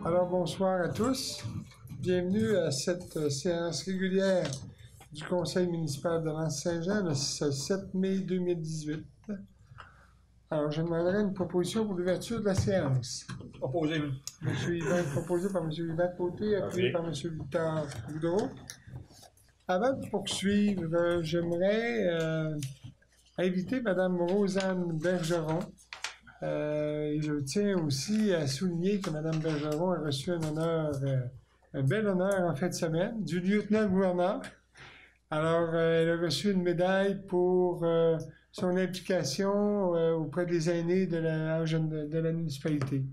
Alors, bonsoir à tous. Bienvenue à cette séance régulière du Conseil municipal de Lens-Saint-Jean le 7 mai 2018. Alors, je demanderai une proposition pour l'ouverture de la séance. Proposé. Proposé par M. Yvan Côté, appuyé par M. Victor Boudreau. Avant de poursuivre, j'aimerais inviter Mme Rosanne Bergeron. Et je tiens aussi à souligner que Mme Bergeron a reçu un bel honneur en fin de semaine, du lieutenant-gouverneur. Alors, elle a reçu une médaille pour son implication auprès des aînés de la municipalité.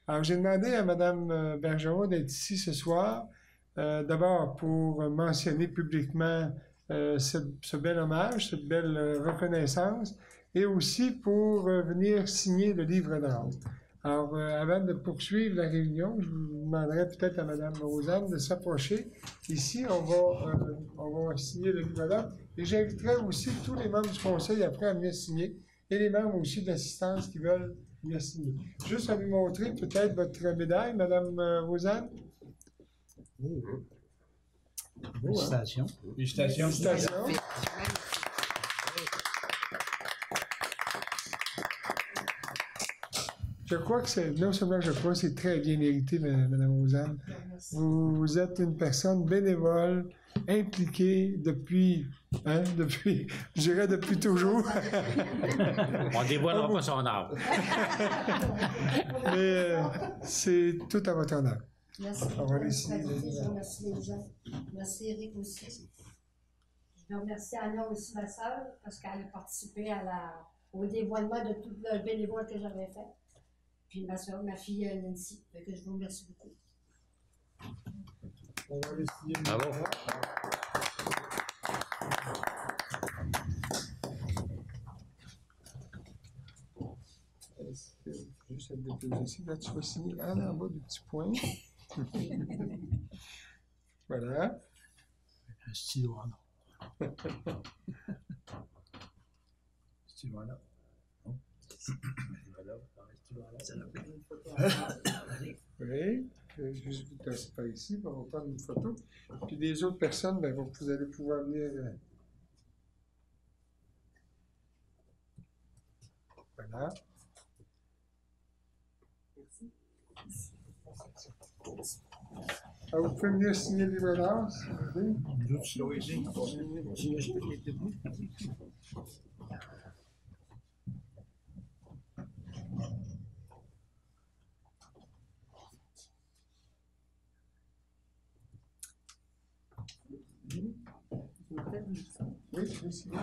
Alors, j'ai demandé à Mme Bergeron d'être ici ce soir, d'abord pour mentionner publiquement ce bel hommage, cette belle reconnaissance, et aussi pour venir signer le livre d'ordre. Alors, avant de poursuivre la réunion, je vous demanderai peut-être à Mme Rosanne de s'approcher. Ici, on va signer le livre d'ordre. Et j'inviterai aussi tous les membres du conseil après à venir signer, et les membres aussi de l'assistance qui veulent venir signer. Juste à lui montrer peut-être votre médaille, Mme Rosanne. Félicitations. Félicitations. Félicitations. Je crois que c'est très bien mérité, Mme Rosanne. Vous êtes une personne bénévole, impliquée depuis je dirais depuis toujours. On dévoilera pas son âge. Mais c'est tout à votre honneur. Merci. On va laisser. Je remercie les gens. Merci Eric aussi. Je remercie Anna aussi, ma sœur, parce qu'elle a participé au dévoilement de tout le bénévole que j'avais fait. Puis ma soeur, ma fille Nancy. Donc je vous remercie beaucoup. On va aller signer. Bravo. Juste à déposer ici. Là, tu vas signer en bas du petit point. Voilà. Un stylo en or. Stylo en or. Oui, juste vous tasser par ici, on va prendre une photo. Puis les autres personnes, vous allez pouvoir venir. Voilà. Merci. Alors, vous pouvez venir signer le livre d'ordre, si vous voulez. Oui, je vais signer.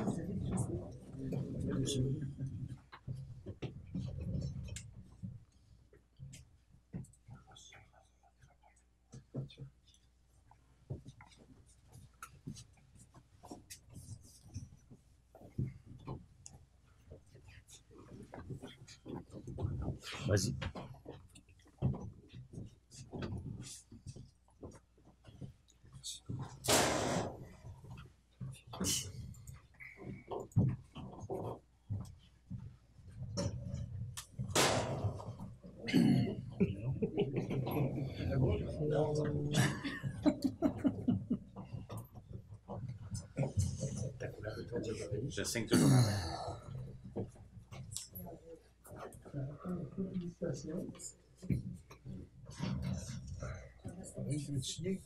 Vas-y. Je signe toujours avec. Félicitations. Oui, tu veux te signer?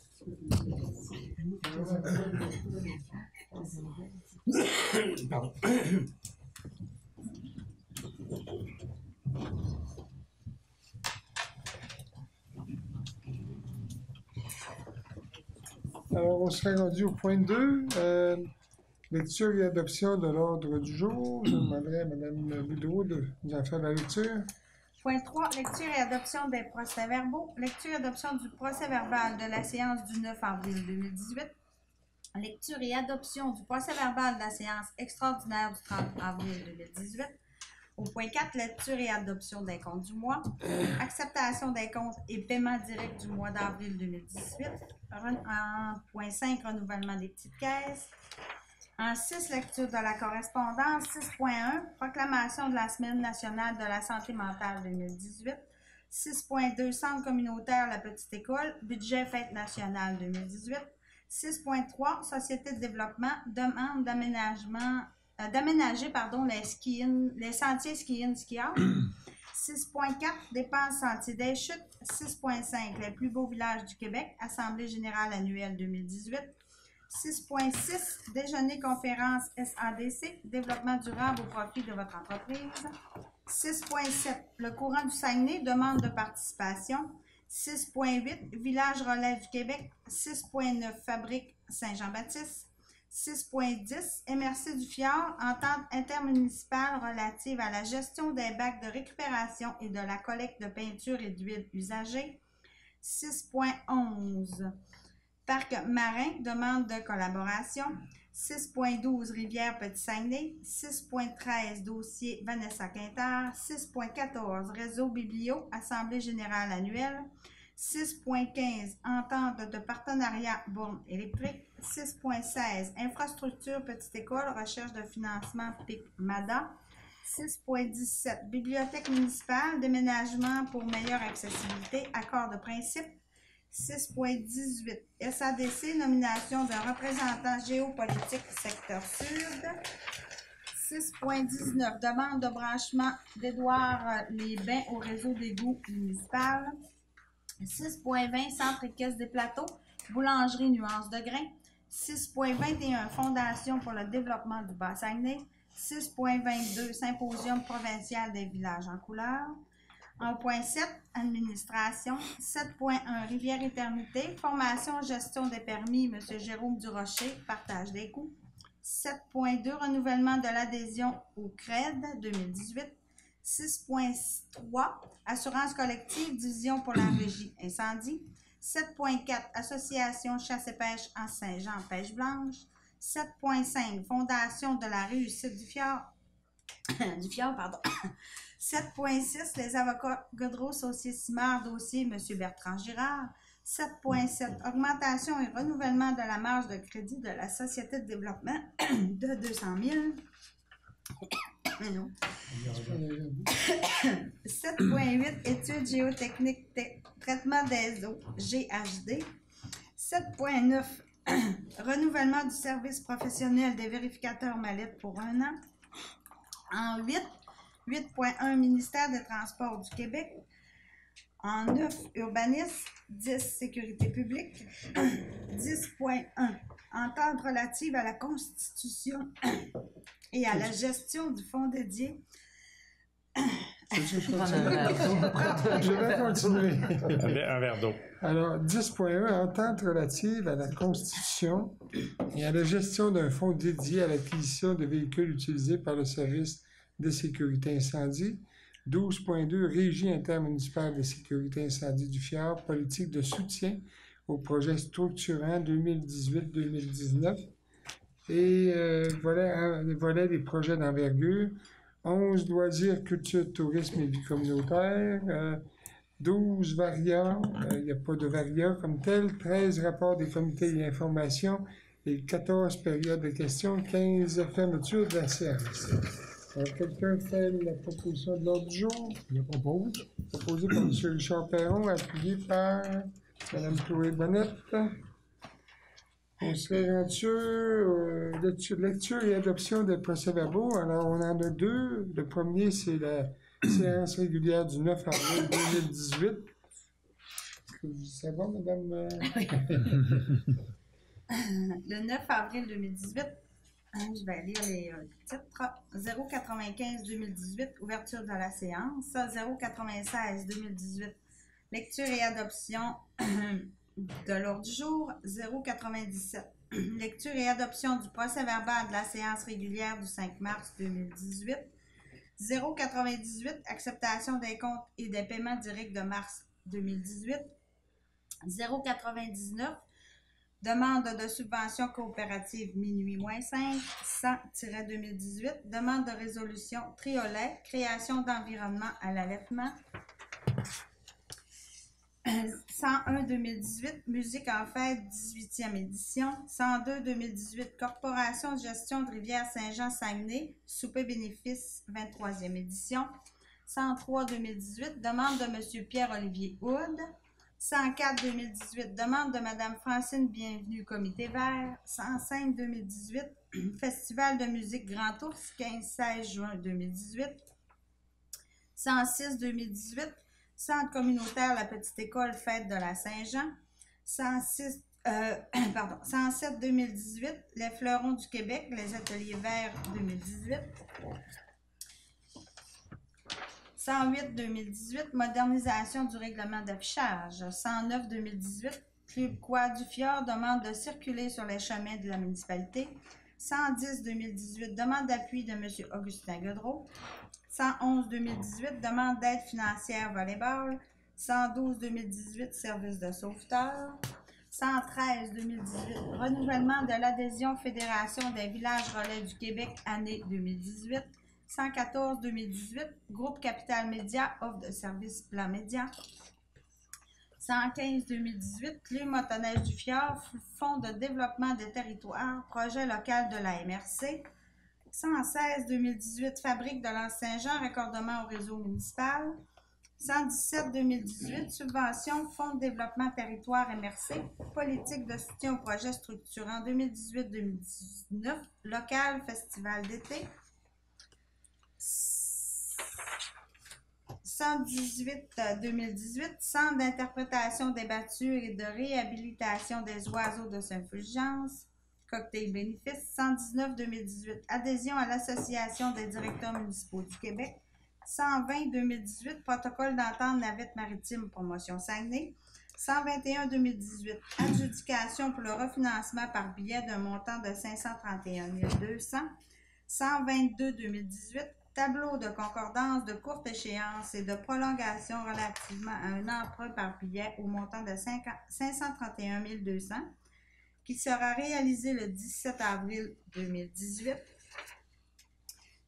Pardon. Alors, on serait rendu au point 2. Lecture et adoption de l'ordre du jour. Je demanderai à Mme Boudreau de nous en faire la lecture. Point 3, lecture et adoption des procès-verbaux. Lecture et adoption du procès-verbal de la séance du 9 avril 2018. Lecture et adoption du procès-verbal de la séance extraordinaire du 30 avril 2018. Au point 4, lecture et adoption des comptes du mois. Acceptation des comptes et paiement direct du mois d'avril 2018. En point 5, renouvellement des petites caisses. En 6, lecture de la correspondance. 6.1, proclamation de la Semaine nationale de la santé mentale 2018. 6.2, centre communautaire La Petite École, budget fête nationale 2018. 6.3, société de développement, demande d'aménager les sentiers ski-in ski-out. 6.4, dépenses sentiers des chutes. 6.5, les plus beaux villages du Québec, Assemblée générale annuelle 2018. 6.6, déjeuner conférence SADC, développement durable au profit de votre entreprise. 6.7, le courant du Saguenay, demande de participation. 6.8, village relais du Québec. 6.9, fabrique Saint-Jean-Baptiste. 6.10, MRC du Fjord, entente intermunicipale relative à la gestion des bacs de récupération et de la collecte de peinture et d'huile usagée. 6.11, Parc marin, demande de collaboration. 6.12, Rivière Petit-Saguenay. 6.13, dossier Vanessa Quintard. 6.14, Réseau Biblio, Assemblée générale annuelle. 6.15, entente de partenariat borne électrique. 6.16, infrastructure Petite École, recherche de financement PIC-MADA. 6.17, bibliothèque municipale, déménagement pour meilleure accessibilité, accord de principe. 6.18, SADC, nomination d'un représentant géopolitique secteur sud. 6.19, demande de branchement d'Édouard Les-Bains au réseau d'égouts municipal. 6.20, centre et caisse des plateaux, boulangerie Nuance de Grain. 6.21, Fondation pour le développement du Bas-Saguenay. 6.22, Symposium provincial des villages en couleur. 1.7, administration. 7.1, Rivière-Éternité, formation, gestion des permis, M. Jérôme Durocher, partage des coûts. 7.2, renouvellement de l'adhésion au CRED 2018. 6.3, assurance collective, division pour la régie incendie. 7.4, association chasse et pêche en Saint-Jean, pêche blanche. 7.5, fondation de la réussite du fjord. 7.6, les avocats Godreau, Saucier, Simard, dossier M. Bertrand Girard. 7.7, augmentation et renouvellement de la marge de crédit de la Société de développement de 200 000. 7.8, études géotechniques, traitement des eaux, GHD. 7.9, renouvellement du service professionnel des vérificateurs mallettes pour 1 an. En 8.1, ministère des Transports du Québec. En 9, urbanisme. 10, sécurité publique. 10.1, entente relative à la Constitution et à la gestion du fonds dédié. Je vais continuer. Un verre d'eau. Alors, 10.1, entente relative à la Constitution et à la gestion d'un fonds dédié à l'acquisition de véhicules utilisés par le service de sécurité incendie. 12.2, régie intermunicipale de sécurité incendie du fjord, politique de soutien au projet structurant 2018-2019. Et voilà les projets d'envergure. 11, loisirs, culture, tourisme et vie communautaire. 12, varia, il n'y a pas de varia comme tel. 13, rapports des comités d'information. Et 14, périodes de questions. 15, fermeture de la séance. Alors, quelqu'un fait la proposition de l'ordre du jour? Je propose. Proposé par M. Richard Perron, appuyé par Mme Chloé Bonnette. On serait rendu lecture et adoption des procès-verbaux. Alors, on en a deux. Le premier, c'est la séance régulière du 9 avril 2018. Est-ce que vous savez, Mme? Le 9 avril 2018, je vais lire les titres. 095-2018, ouverture de la séance. 096-2018, lecture et adoption de l'ordre du jour. 097, lecture et adoption du procès-verbal de la séance régulière du 5 mars 2018. 098, acceptation des comptes et des paiements directs de mars 2018. 099, Demande de subvention coopérative minuit-5, 100-2018. Demande de résolution Triolet, création d'environnement à l'allaitement. 101-2018, musique en fête, 18e édition. 102-2018, Corporation de gestion de Rivière-Saint-Jean-Saguenay, souper bénéfice, 23e édition. 103-2018, demande de M. Pierre-Olivier Houd. 104-2018, demande de Mme Francine Bienvenue, Comité vert. 105-2018, Festival de musique Grand Ours, 15-16 juin 2018. 106-2018, Centre communautaire La Petite École, Fête de la Saint-Jean. 107-2018, Les Fleurons du Québec, les Ateliers Verts 2018. 108-2018, modernisation du règlement d'affichage. 109-2018, Club Quad du Fjord demande de circuler sur les chemins de la municipalité. 110-2018, demande d'appui de M. Augustin Godreau. 111-2018, demande d'aide financière volleyball. 112-2018, service de sauveteur. 113-2018, renouvellement de l'adhésion Fédération des villages relais du Québec, année 2018. 114-2018, Groupe Capital Média, offre de service Plan Média. 115-2018, Club Motoneige du Fjord, Fonds de développement des territoires, projet local de la MRC. 116-2018, Fabrique de l'Anse-Saint-Jean, raccordement au réseau municipal. 117-2018, subvention, Fonds de développement territoire MRC, politique de soutien au projet structurant 2018-2019, local, festival d'été. 118-2018, Centre d'interprétation des battues et de réhabilitation des oiseaux de Saint-Fulgence, cocktail bénéfice. 119-2018, adhésion à l'Association des directeurs municipaux du Québec. 120-2018, protocole d'entente navette maritime promotion Saguenay. 121-2018, adjudication pour le refinancement par billet d'un montant de 531 200. 122-2018, tableau de concordance de courte échéance et de prolongation relativement à un emprunt par billet au montant de 531 200 qui sera réalisé le 17 avril 2018.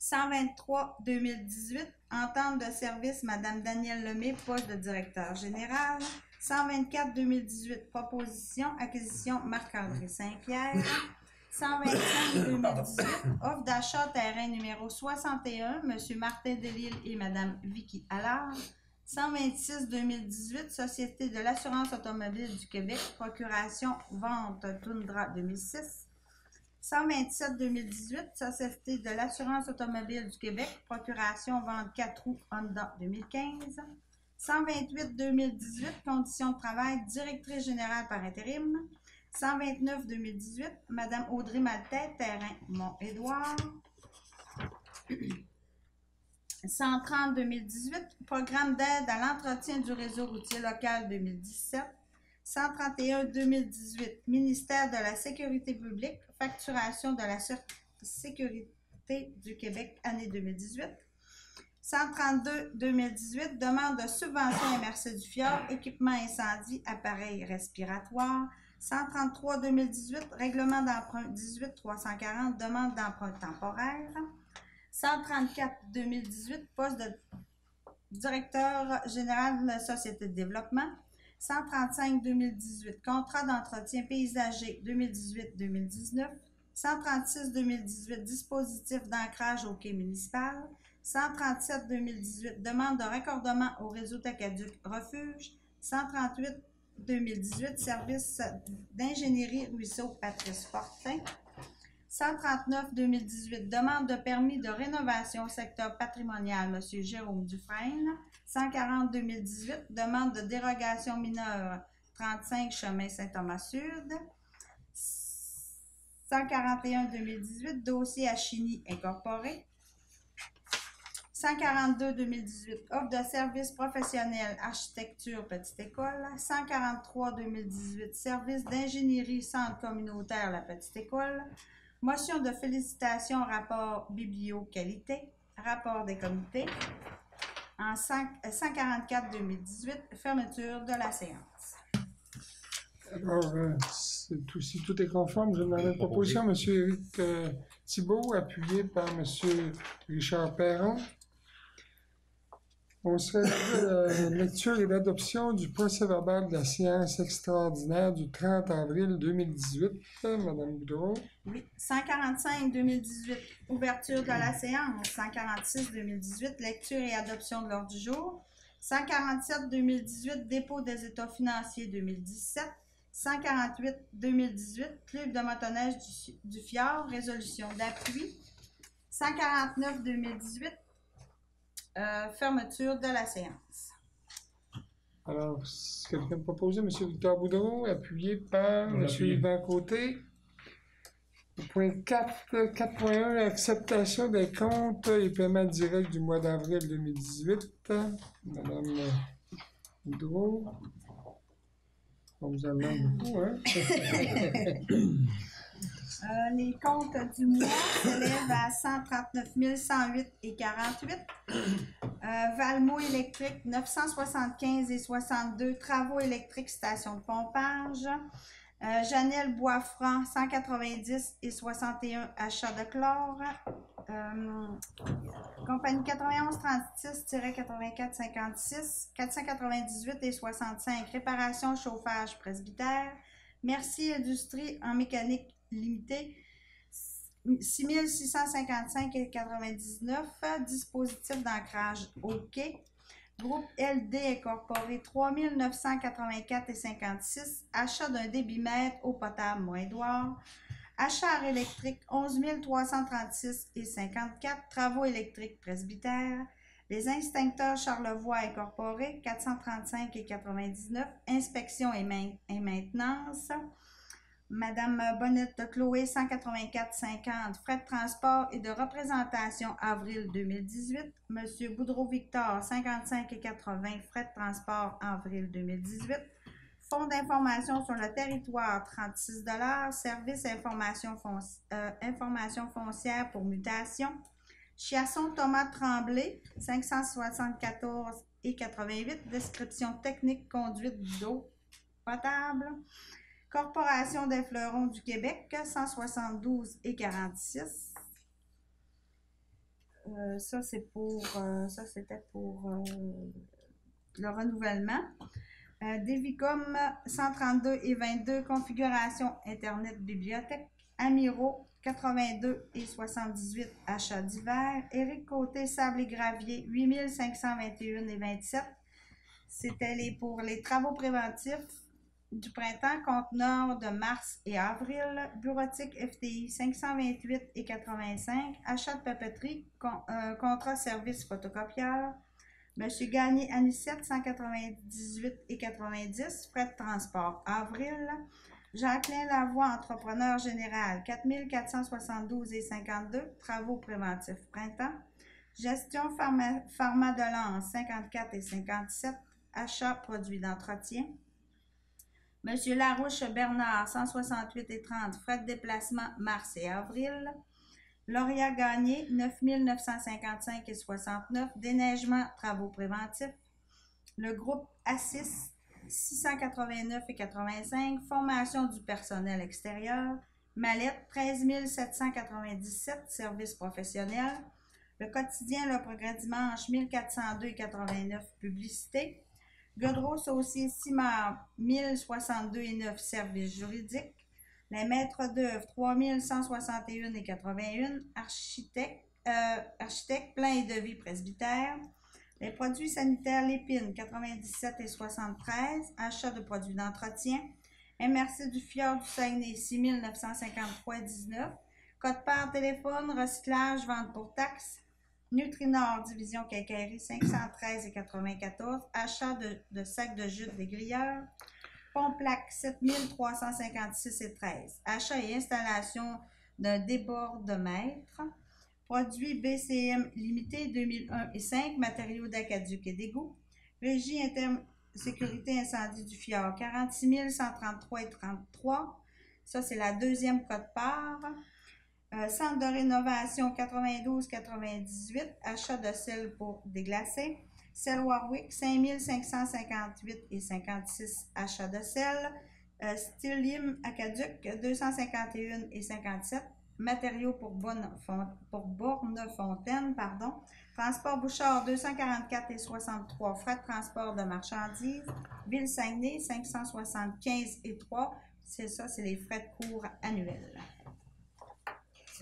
123-2018, entente de service Mme Danielle Lemay, poste de directeur général. 124-2018, proposition, acquisition Marc-André Saint-Pierre. 125-2018, offre d'achat terrain numéro 61, M. Martin Delisle et Mme Vicky Allard. 126-2018, Société de l'assurance automobile du Québec, procuration, vente Tundra 2006. 127-2018, Société de l'assurance automobile du Québec, procuration, vente 4 roues Honda 2015. 128-2018, conditions de travail, directrice générale par intérim. 129-2018, Mme Audrey Maltais, terrain Mont-Édouard. 130-2018, programme d'aide à l'entretien du réseau routier local 2017. 131-2018, ministère de la Sécurité publique, facturation de la Sécurité du Québec, année 2018. 132-2018, demande de subvention MRC du Fjord, équipement incendie, appareil respiratoire. 133-2018, règlement d'emprunt 18-340, demande d'emprunt temporaire. 134-2018, poste de directeur général de la Société de développement. 135-2018, contrat d'entretien paysager 2018-2019. 136-2018, dispositif d'ancrage au quai municipal. 137-2018, demande de raccordement au réseau Tacaduc Refuge. 138-2018, service d'ingénierie Ruisseau Patrice Fortin. 139-2018, demande de permis de rénovation au secteur patrimonial, M. Jérôme Dufresne. 140-2018, demande de dérogation mineure, 35 chemin Saint-Thomas-Sud. 141-2018, dossier à Chigny incorporé. 142-2018, offre de services professionnels, architecture, petite école. 143-2018, service d'ingénierie, centre communautaire, la petite école. Motion de félicitations, rapport biblio-qualité, rapport des comités. En 144-2018, fermeture de la séance. Alors, si tout est conforme, je donnerai une proposition. M. Éric Thibault, appuyé par M. Richard Perron. On serait rendu à la lecture et l'adoption du procès-verbal de la séance extraordinaire du 30 avril 2018. Madame Boudreau. Oui. 145-2018, ouverture de la séance. 146-2018, lecture et adoption de l'ordre du jour. 147-2018, dépôt des états financiers 2017. 148-2018, club de motoneige du Fjord, résolution d'appui. 149-2018, fermeture de la séance. Alors, si quelqu'un me propose, M. Victor Boudreau, appuyé par M. Yvan Côté. Point 4.1, acceptation des comptes et paiements directs du mois d'avril 2018. Madame Boudreau. On vous en demande beaucoup, hein? Les comptes du mois s'élèvent à 139 108,48. Valmont électrique, 975,62. Travaux électriques, station de pompage. Janelle Boisfranc, 190,61. Achat de chlore. Compagnie 9136-8456, 498,65. Réparation chauffage presbytère. Merci Industrie en mécanique limitée, 6655,99. Dispositif d'ancrage OK. Groupe LD incorporé, 3984,56. Achat d'un débitmètre eau potable Moindouard. Achat électrique, 11 336,54. Travaux électriques presbytère. Les instincteurs Charlevoix incorporés, 435,99. Inspection et maintenance. Madame Bonnette Chloé, 184,50. Frais de transport et de représentation avril 2018. Monsieur Boudreau Victor, 55,80. Frais de transport avril 2018. Fonds d'information sur le territoire, 36 $. Service information foncière pour mutation. Chiasson Thomas Tremblay, 574,88. Description technique conduite d'eau potable. Corporation des fleurons du Québec, 172,46. Ça, c'était pour le renouvellement. Devicom, 132,22. Configuration Internet Bibliothèque. Amiro, 82,78. Achats divers. Éric Côté, Sable et Gravier, 8521,27. C'était pour les travaux préventifs du printemps, conteneurs de mars et avril. Bureautique FTI, 528,85. Achat de papeterie, contrat service photocopieur. Monsieur Gagné Anicette, 198,90. Frais de transport avril. Jacqueline Lavoie, entrepreneur général, 4472,52. Travaux préventifs printemps. Gestion pharma de l'Anse, 54,57. Achat produits d'entretien. Monsieur Larouche Bernard, 168,30. Frais de déplacement mars et avril. Lauria Gagné, 9 955,69. Déneigement, travaux préventifs. Le groupe Assis, 689,85. Formation du personnel extérieur. Mallette, 13 797. Services professionnels. Le quotidien Le Progrès Dimanche, 1402,89. Publicité. Godreau Saucier Simard, 1062,9. Services juridiques. Les maîtres d'œuvre, 3161,81. Architecte, plein et devis presbytère. Les produits sanitaires Lépine, 97,73. Achat de produits d'entretien. MRC du Fjord du Saguenay, 6953,19. Code part téléphone, recyclage, vente pour taxes. Nutrinor, division quincaillerie, 513,94. Achat de sacs de jute des grilleurs. Pomplac, 7356,13. Achat et installation d'un débordemètre. Produits BCM limité 2001 et 5. Matériaux d'Acaduc et d'Égout. Régie sécurité incendie du Fjord, 46 133,33. Ça, c'est la deuxième quote-part. Centre de rénovation, 92,98. Achat de sel pour déglacer. Sel Warwick, 5 558,56. Achat de sel. Stylium Aquaduc, 251,57. Matériaux pour Borne-Fontaine, pardon. Transport Bouchard, 244,63. Frais de transport de marchandises. Ville Saguenay, 575,3. C'est ça, c'est les frais de cours annuels.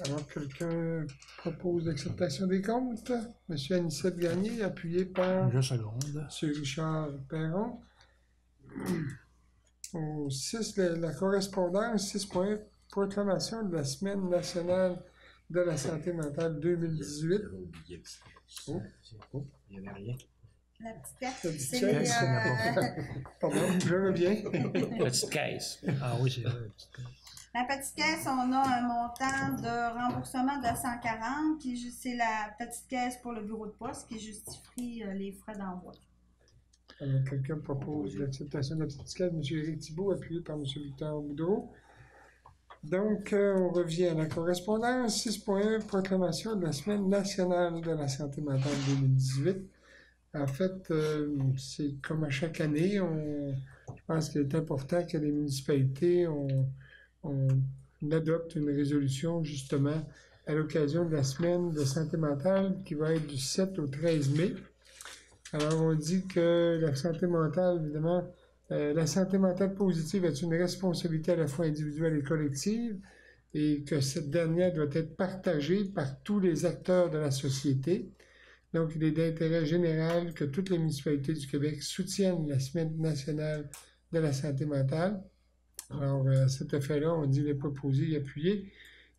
Alors, quelqu'un propose l'acceptation des comptes? Monsieur Anicette Gagné, appuyé par Je seconde. Monsieur Richard Perron. Au 6, la correspondance, 6 points. Proclamation de la Semaine nationale de la santé mentale 2018. Oh, il n'y avait rien. La petite carte, La petite c'est caisse, c'est Pardon, je reviens. Petite caisse. Ah oui, c'est vrai. La petite caisse, on a un montant de remboursement de 140, puis c'est la petite caisse pour le bureau de poste qui justifie les frais d'envoi. Alors, quelqu'un propose l'acceptation de la petite caisse. M. Éric Thibault, appuyé par M. Victor Boudreau. Donc, on revient à la correspondance. 6.1, proclamation de la Semaine nationale de la santé mentale 2018. En fait, c'est comme à chaque année, je pense qu'il est important que les municipalités on adopte une résolution justement à l'occasion de la Semaine de santé mentale qui va être du 7 au 13 mai. Alors, on dit que la santé mentale, évidemment, la santé mentale positive est une responsabilité à la fois individuelle et collective et que cette dernière doit être partagée par tous les acteurs de la société. Donc, il est d'intérêt général que toutes les municipalités du Québec soutiennent la Semaine nationale de la santé mentale. Alors, à cet effet-là, on dit les proposer et appuyer.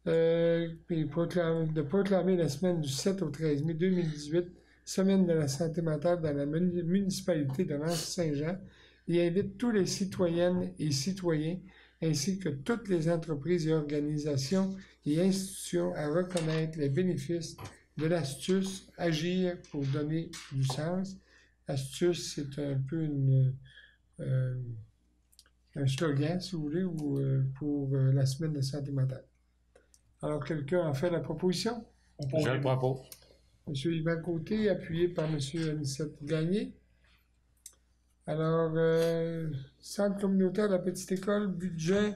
De proclamer la semaine du 7 au 13 mai 2018, Semaine de la santé mentale dans la municipalité de Lanse-Saint-Jean, et invite tous les citoyennes et citoyens, ainsi que toutes les entreprises et organisations et institutions à reconnaître les bénéfices de l'astuce Agir pour donner du sens. Astuce, c'est un peu un slogan, si vous voulez, pour la semaine de santé mentale. Alors, quelqu'un a fait la proposition? Je le propose. M. Yvan Côté, appuyé par M. Anicette Gagné. Alors, Centre communautaire de la petite école, budget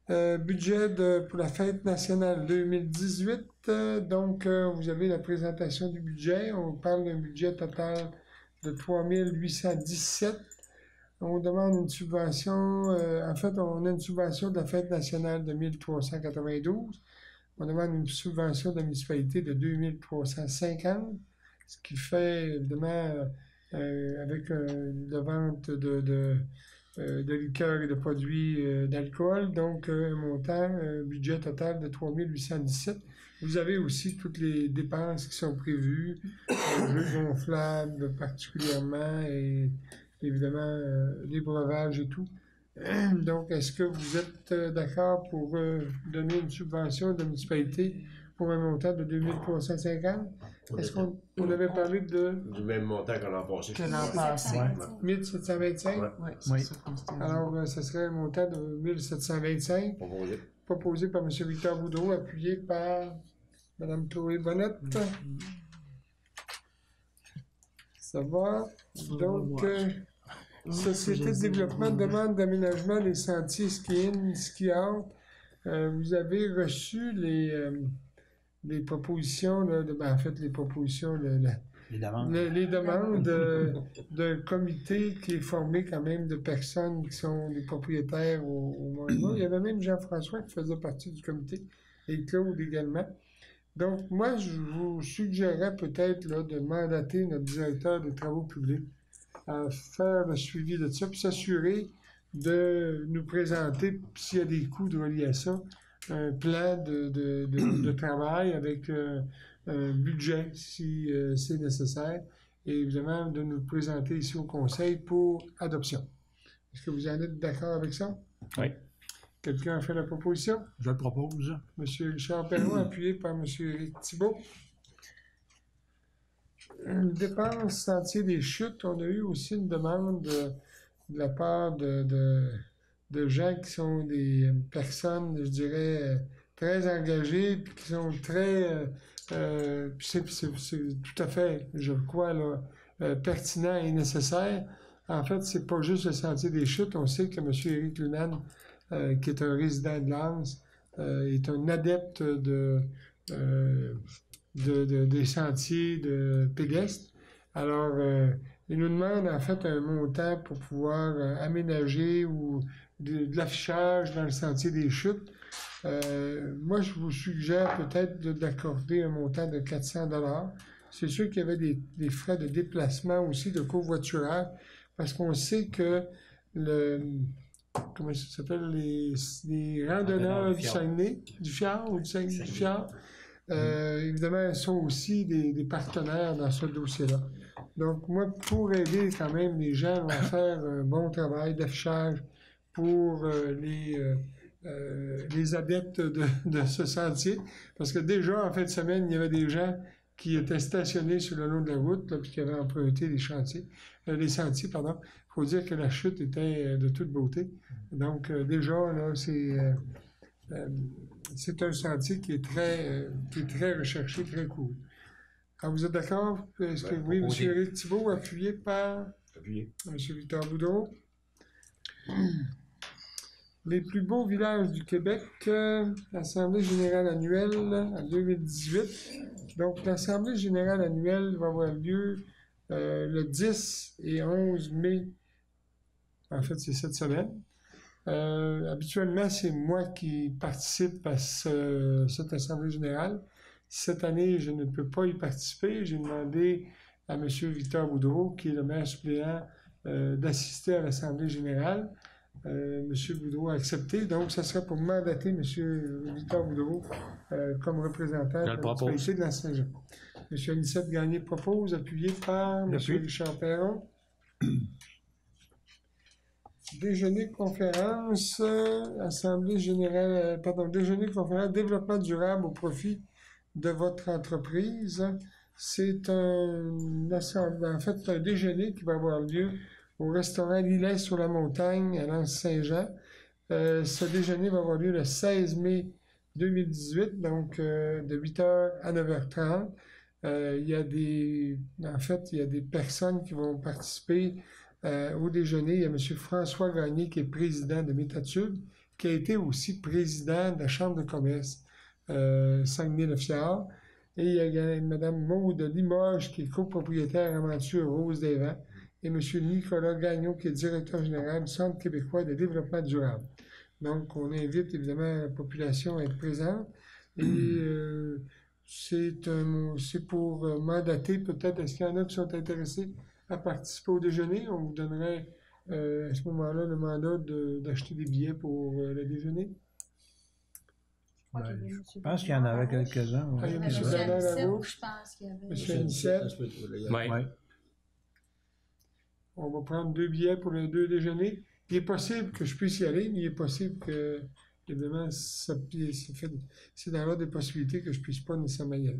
pour la fête nationale 2018. Donc, vous avez la présentation du budget. On parle d'un budget total de 3 817. On demande une subvention, en fait, on a une subvention de la fête nationale de 1392. On demande une subvention de la municipalité de 2350, ce qui fait, évidemment, avec la vente de liqueurs et de produits d'alcool, donc un montant, budget total de 3 817. Vous avez aussi toutes les dépenses qui sont prévues, jeux gonflables particulièrement, et évidemment les breuvages et tout. Donc, est-ce que vous êtes d'accord pour donner une subvention de la municipalité pour un montant de 2350? Est-ce qu'on avait parlé du même montant que l'an passé? Que l'an passé. 1725? Oui, Oui. c'est ça qu'on s'était dit. Alors, ce serait un montant de 1725, proposé par M. Victor Boudreau, appuyé par Mme Chloé Bonnette. Ça va? Donc, Société de développement de demande d'aménagement des sentiers ski-out. Vous avez reçu les propositions, là, en fait, les propositions, Les demandes. les demandes d'un comité qui est formé quand même de personnes qui sont des propriétaires au Moyen-Orient. Il y avait même Jean-François qui faisait partie du comité, et Claude également. Donc, moi, je vous suggérerais peut-être là, de mandater notre directeur des travaux publics à faire le suivi de ça, puis s'assurer de nous présenter, s'il y a des coûts de relier à ça, un plan de travail avec un budget si c'est nécessaire, et évidemment de nous présenter ici au Conseil pour adoption. Est-ce que vous en êtes d'accord avec ça? Oui. Quelqu'un a fait la proposition? Je le propose. M. Richard Perron, appuyé par M. Éric Thibault. Une dépense sentier des chutes. On a eu aussi une demande de la part de gens qui sont des personnes, je dirais, très engagées, puis qui sont très... c'est tout à fait, je crois, là, pertinent et nécessaire. En fait, c'est pas juste le Sentier des Chutes. On sait que M. Éric Lunan, qui est un résident de Lens, est un adepte des sentiers de pédestres. Alors, il nous demande en fait un montant pour pouvoir aménager ou de l'affichage dans le Sentier des Chutes. Moi, je vous suggère peut-être d'accorder un montant de 400 $. C'est sûr qu'il y avait des frais de déplacement aussi, de covoiturage, parce qu'on sait que comment ça s'appelle, les randonneurs du Saguenay, du Fjord ou du Saguenay, du Fjord, évidemment, sont aussi des partenaires dans ce dossier-là. Donc, moi, pour aider quand même les gens à faire un bon travail d'affichage pour les adeptes de ce sentier, parce que déjà, en fin de semaine, il y avait des gens qui étaient stationnés sur le long de la route, là, puis qui avaient emprunté les sentiers. Il faut dire que la chute était de toute beauté. Donc, déjà, là, c'est un sentier qui est très recherché, très cool. Alors, vous êtes d'accord? Est-ce que oui, M. Éric Thibault, appuyé par M. Victor Boudreau? Les plus beaux villages du Québec, l'Assemblée générale annuelle en 2018. Donc, l'Assemblée générale annuelle va avoir lieu le 10 et 11 mai. En fait, c'est cette semaine. Habituellement, c'est moi qui participe à cette Assemblée générale. Cette année, je ne peux pas y participer. J'ai demandé à M. Victor Boudreau, qui est le maire suppléant, d'assister à l'Assemblée générale. M. Boudreau a accepté, donc ça sera pour mandater M. Victor Boudreau comme représentant de la municipalité de Saint-Jean. M. Anicette Gagné propose, appuyé par M. Richard Perron. Déjeuner-conférence, déjeuner-conférence, développement durable au profit de votre entreprise. C'est en fait un déjeuner qui va avoir lieu au restaurant L'Îlet sur la montagne à Lens-Saint-Jean. Ce déjeuner va avoir lieu le 16 mai 2018, donc de 8h à 9h30. Il y a des personnes qui vont participer au déjeuner. Il y a M. François Gagné, qui est président de Métatube, qui a été aussi président de la Chambre de commerce Saguenay-le-Fjord. Et il y a Mme Maude Limoges, qui est copropriétaire Aventure Rose des Vents, et M. Nicolas Gagnon, qui est directeur général du Centre québécois de développement durable. Donc, on invite évidemment la population à être présente. Et c'est pour mandater peut-être, est-ce qu'il y en a qui sont intéressés à participer au déjeuner? On vous donnerait à ce moment-là le mandat d'acheter des billets pour le déjeuner. Je pense qu'il y en avait quelques-uns. Ah, il y a M. M. Bernard Anicette, Larouche, je pense qu'il y avait. M. Anicette. Oui. On va prendre 2 billets pour les 2 déjeuners. Il est possible que je puisse y aller, mais il est possible que, évidemment, c'est dans l'ordre des possibilités que je ne puisse pas nécessairement y aller.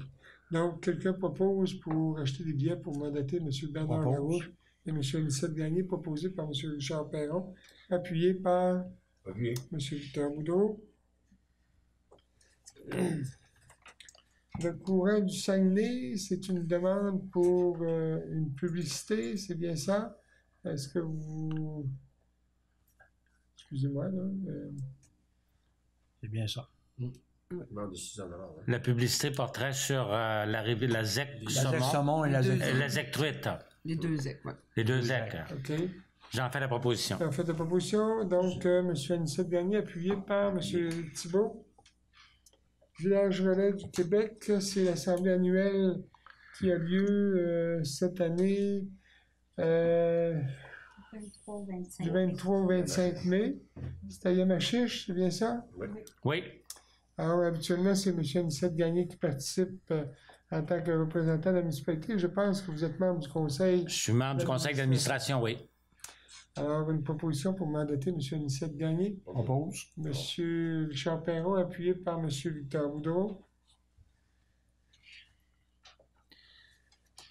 Donc, quelqu'un propose pour acheter des billets pour mandater M. Bernard Larouche et M. Anicette Gagné, proposé par M. Richard Perron, appuyé par M. Victor Boudreau. Le courant du Saguenay, c'est une demande pour une publicité, c'est bien ça? Est-ce que vous... Excusez-moi, là. C'est bien ça. La publicité porterait sur l'arrivée de la ZEC saumon et la ZEC. La ZEC truite. Les 2 ZEC, oui. Les 2 ZEC. OK. J'en fais la proposition. En fait, la proposition, donc, M. Anicette Gagné, appuyé par M. Thibault. Village relais du Québec, c'est l'assemblée annuelle qui a lieu cette année du 23 au 25 mai. C'est à Yamachiche, c'est bien ça? Oui. Alors, habituellement, c'est M. Anicette Gagné qui participe en tant que représentant de la municipalité. Je pense que vous êtes membre du conseil. Je suis membre du conseil d'administration, oui. Alors, une proposition pour mandater M. Anicette Gagné. Propose. M. Richard Perron, appuyé par M. Victor Boudreau.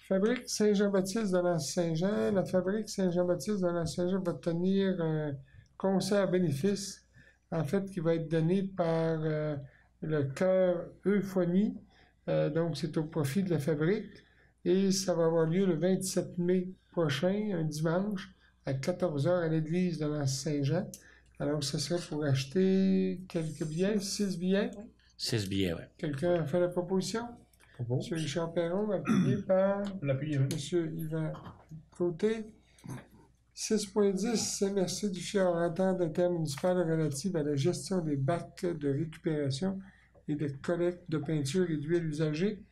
Fabrique Saint-Jean-Baptiste de Lens-Saint-Jean. La Fabrique Saint-Jean-Baptiste de Lens-Saint-Jean va tenir un concert bénéfice, en fait, qui va être donné par le chœur Euphonie. Donc, c'est au profit de la Fabrique. Et ça va avoir lieu le 27 mai prochain, un dimanche, à 14 h à l'église de l'Anse-Saint-Jean. Alors, ce serait pour acheter quelques billets, 6 billets. 6 billets, oui. Quelqu'un a fait la proposition? M. Richard Perron, appuyé par L'appuyer, oui. M. Yvan Côté. 6.10, MRC du Fjord, entente intermunicipale relative à la gestion des bacs de récupération et de collecte de peinture et d'huile usagée.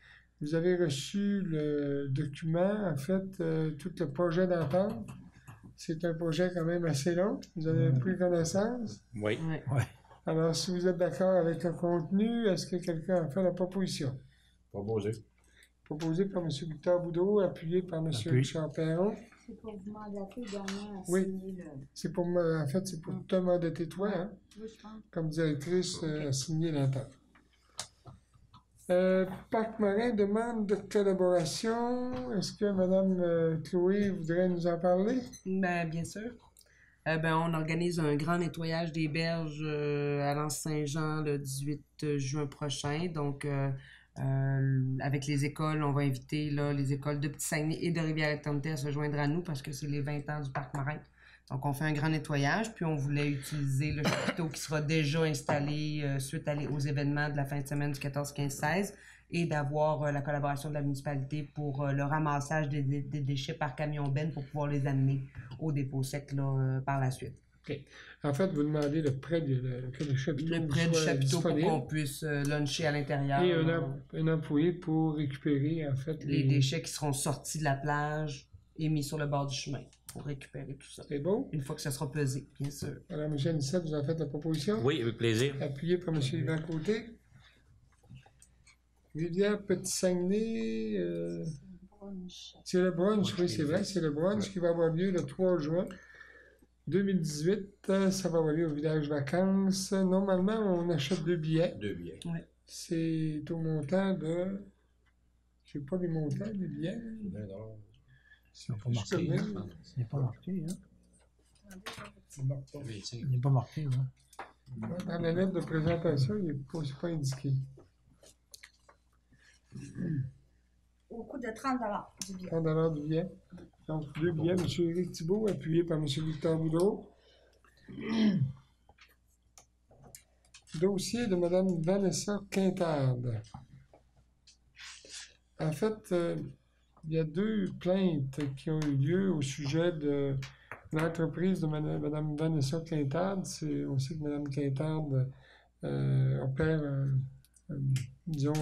Vous avez reçu le document, en fait, tout le projet d'entente. C'est un projet quand même assez long. Vous avez pris connaissance. Oui. Alors, si vous êtes d'accord avec le contenu, est-ce que quelqu'un a fait la proposition? Proposé. Proposé par M. Victor Boudreau, appuyé par M. Appui. Richard Perron. C'est pour vous mandater également à Oui. signer le... C'est pour moi, en fait, c'est pour te mandater toi, hein, Oui, je pense. comme directrice, à signer l'entente. Parc Marin demande de collaboration. Est-ce que Mme Chloé voudrait nous en parler? Ben, bien sûr. On organise un grand nettoyage des berges à l'Anse-Saint-Jean le 18 juin prochain. Donc, avec les écoles, on va inviter là, les écoles de Petit-Saguenay et de Rivière-Éternité à se joindre à nous parce que c'est les 20 ans du Parc Marin. Donc, on fait un grand nettoyage, puis on voulait utiliser le chapiteau qui sera déjà installé suite aux événements de la fin de semaine du 14, 15, 16 et d'avoir la collaboration de la municipalité pour le ramassage des déchets par camion-benne pour pouvoir les amener au dépôt sec là, par la suite. OK. En fait, vous demandez le prêt que le chapiteau Le prêt du soit chapiteau pour disponible qu'on puisse luncher à l'intérieur. et un employé pour récupérer, en fait, les déchets qui seront sortis de la plage et mis sur le bord du chemin pour récupérer tout ça. C'est bon? Une fois que ça sera pesé, bien sûr. Alors, M. Anissette, vous en faites la proposition? Oui, avec plaisir. Appuyé par M. Yvan Côté. Rivière Petit-Saguenay, c'est le brunch, oui, c'est vrai, c'est le brunch qui va avoir lieu le 3 juin 2018. Ça va avoir lieu au village vacances. Normalement, on achète 2 billets. 2 billets. C'est au montant de... Je sais pas les montants des billets. 20 $. C'est pas marqué. Hein? Ce n'est pas marqué. Hein? Il n'est pas marqué. Hein? Dans la lettre de présentation, il n'est pas indiqué. Au coût de 30 $, du billet. 30 $ du billet. Donc, 2 billets, M. Éric Thibault, appuyé par M. Victor Boudreau. Dossier de Mme Vanessa Quintarde. En fait, il y a 2 plaintes qui ont eu lieu au sujet de l'entreprise de Mme Vanessa Quintarde. On sait que Mme Quintarde opère, disons,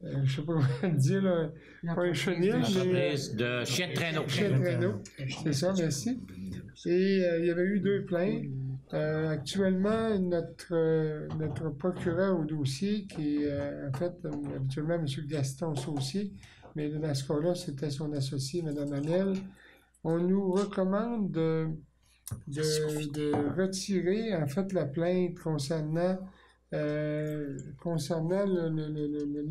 je ne sais pas comment dire, là, pas un chenil, mais Entreprise de chien de traîneau. chien de traîneau. C'est ça, merci. Et il y avait eu 2 plaintes. Actuellement, notre procureur au dossier, qui est en fait habituellement M. Gaston Saucier, mais dans ce cas-là, c'était son associé, Mme Amel, on nous recommande de retirer en fait la plainte concernant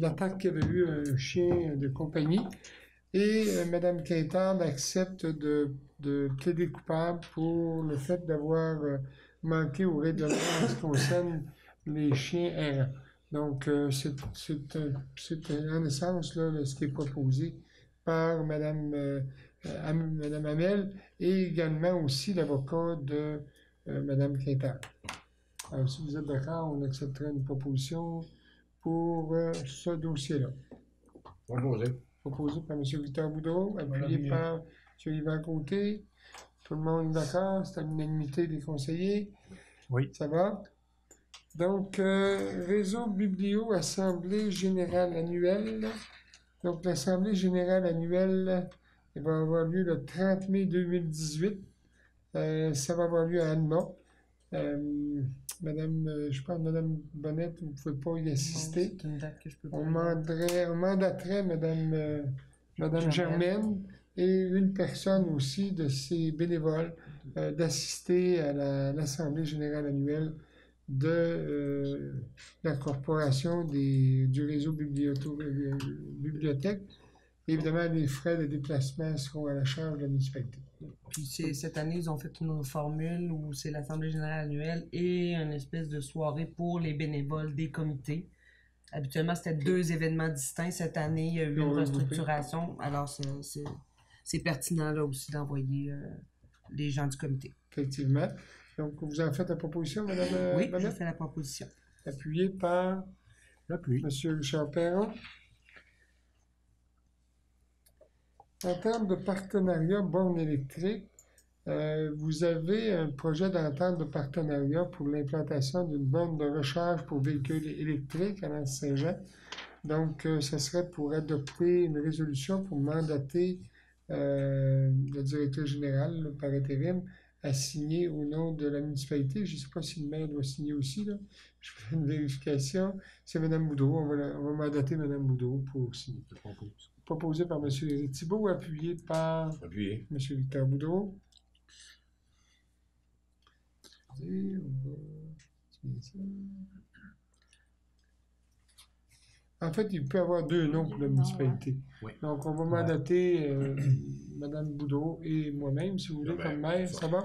l'attaque qu'il y avait eu un chien de compagnie. Et Mme Quintarde accepte de plaider coupable pour le fait d'avoir manqué au règlement en ce qui concerne les chiens errants. Donc, c'est en essence là, ce qui est proposé par Mme Amel et également aussi l'avocat de Mme Quintarde. Alors, si vous êtes d'accord, on accepterait une proposition pour ce dossier-là. Proposé. Proposé par M. Victor Boudreau, appuyé par M. Yvan Côté. Tout le monde est d'accord, c'est à l'unanimité des conseillers. Oui. Ça va? Donc, réseau biblio, assemblée générale annuelle. Donc, l'assemblée générale annuelle elle va avoir lieu le 30 mai 2018. Ça va avoir lieu à Alma. Je pense Mme Bonnette, vous ne pouvez pas y assister. C'est une date que je peux pas. On mandaterait Mme Germaine et une personne aussi de ces bénévoles d'assister à l'Assemblée générale annuelle de la corporation du réseau bibliothèque. Évidemment, les frais de déplacement seront à la charge de la municipalité. Puis cette année, ils ont fait une formule où c'est l'Assemblée générale annuelle et une espèce de soirée pour les bénévoles des comités. Habituellement, c'était 2 événements distincts. Cette année, il y a eu une restructuration. Alors, c'est pertinent là aussi d'envoyer les gens du comité. Effectivement. Donc, vous en faites la proposition, Mme Oui, je Bonnette, fais la proposition. appuyée par J'appuie. M. Richard Perron. En termes de partenariat borne électrique, vous avez un projet d'entente de partenariat pour l'implantation d'une borne de recharge pour véhicules électriques à Lens-Saint-Jean. Donc, ce serait pour adopter une résolution pour mandater le directeur général, là, par intérim, à signer au nom de la municipalité. Je ne sais pas si le maire doit signer aussi, là. Je fais une vérification. C'est Mme Boudreau. On va mandater Mme Boudreau pour signer. Proposé par M. Éric Thibault, appuyé par Appuyé. M. Victor Boudreau. Et on va signer ça. En fait, il peut y avoir deux noms pour la municipalité. Oui. Donc, on va mandater Mme Boudreau et moi-même, si vous voulez, comme maire. Ça va?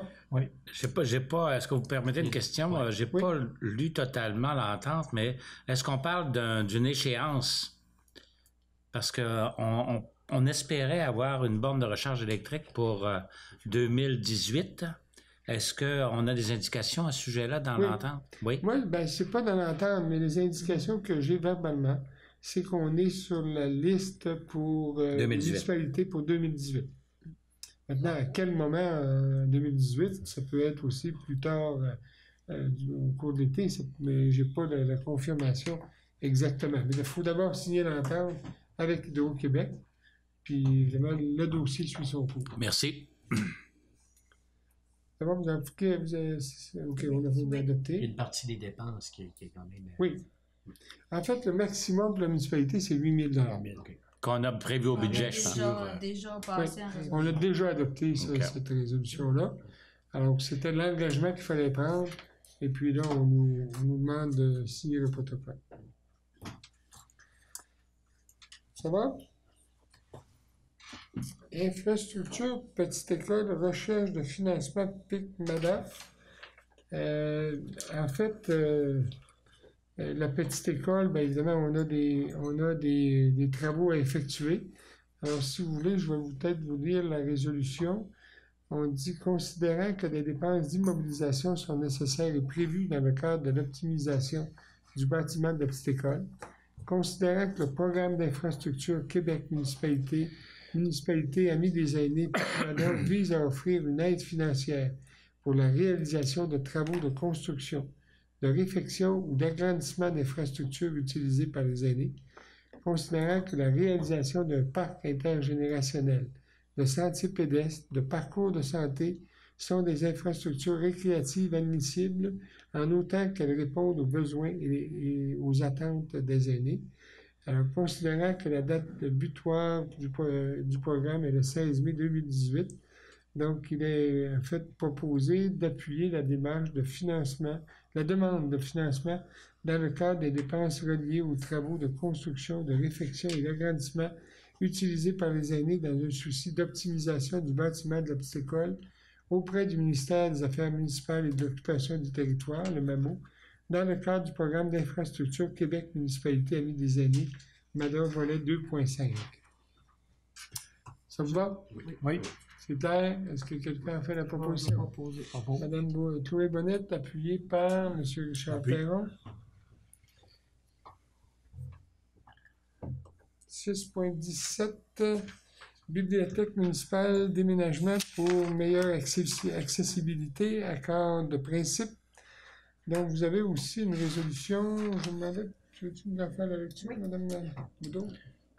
J'ai pas, est-ce que vous permettez une question? J'ai pas lu totalement l'entente, mais est-ce qu'on parle d'une échéance? Parce qu'on espérait avoir une borne de recharge électrique pour 2018. Est-ce qu'on a des indications à ce sujet-là dans l'entente? Oui. Moi, ben, c'est pas dans l'entente, mais les indications que j'ai verbalement, c'est qu'on est sur la liste pour les municipalités pour 2018. Maintenant, à quel moment en 2018, ça peut être aussi plus tard au cours de l'été, mais j'ai pas la confirmation exactement. Mais il faut d'abord signer l'entente avec Hydro-Québec, puis évidemment, le dossier suit son cours. Merci. Ça va, vous appliquez, OK, on a adopté. Il y a une partie des dépenses qui est quand même... Oui. En fait, le maximum pour la municipalité, c'est 8 000 Qu'on a prévu au budget, je pense. Déjà passé en résolution. On a déjà adopté cette résolution-là. Alors, c'était l'engagement qu'il fallait prendre. Et puis là, on nous demande de signer le protocole. Ça va? Infrastructure, petite école, recherche de financement PIC-MADAF. En fait, la petite école, bien évidemment, on a des travaux à effectuer. Alors, si vous voulez, je vais peut-être vous lire la résolution. On dit, considérant que des dépenses d'immobilisation sont nécessaires et prévues dans le cadre de l'optimisation du bâtiment de la petite école, considérant que le programme d'infrastructure Québec Municipalité Amis des aînés vise à offrir une aide financière pour la réalisation de travaux de construction, de réfection ou d'agrandissement d'infrastructures utilisées par les aînés, considérant que la réalisation d'un parc intergénérationnel, de sentiers pédestres, de parcours de santé sont des infrastructures récréatives admissibles en autant qu'elles répondent aux besoins et aux attentes des aînés. Alors, considérant que la date butoir du programme est le 16 mai 2018, donc il est en fait proposé d'appuyer la démarche de financement, la demande de financement dans le cadre des dépenses reliées aux travaux de construction, de réfection et d'agrandissement utilisés par les aînés dans un souci d'optimisation du bâtiment de la petite école auprès du ministère des Affaires municipales et de l'occupation du territoire, le MAMO, dans le cadre du programme d'infrastructure Québec Municipalité Amis des aînés, MADA volet 2.5. Ça vous va? Oui. C'est clair? Est-ce que quelqu'un a fait la proposition? Madame Touré-Bonnette, appuyée par M. Richard Perron. 6.17, Bibliothèque municipale, déménagement pour meilleure accessibilité, accord de principe. Donc, vous avez aussi une résolution. Je me demandais, veux-tu nous en faire la lecture, Mme Boudreau?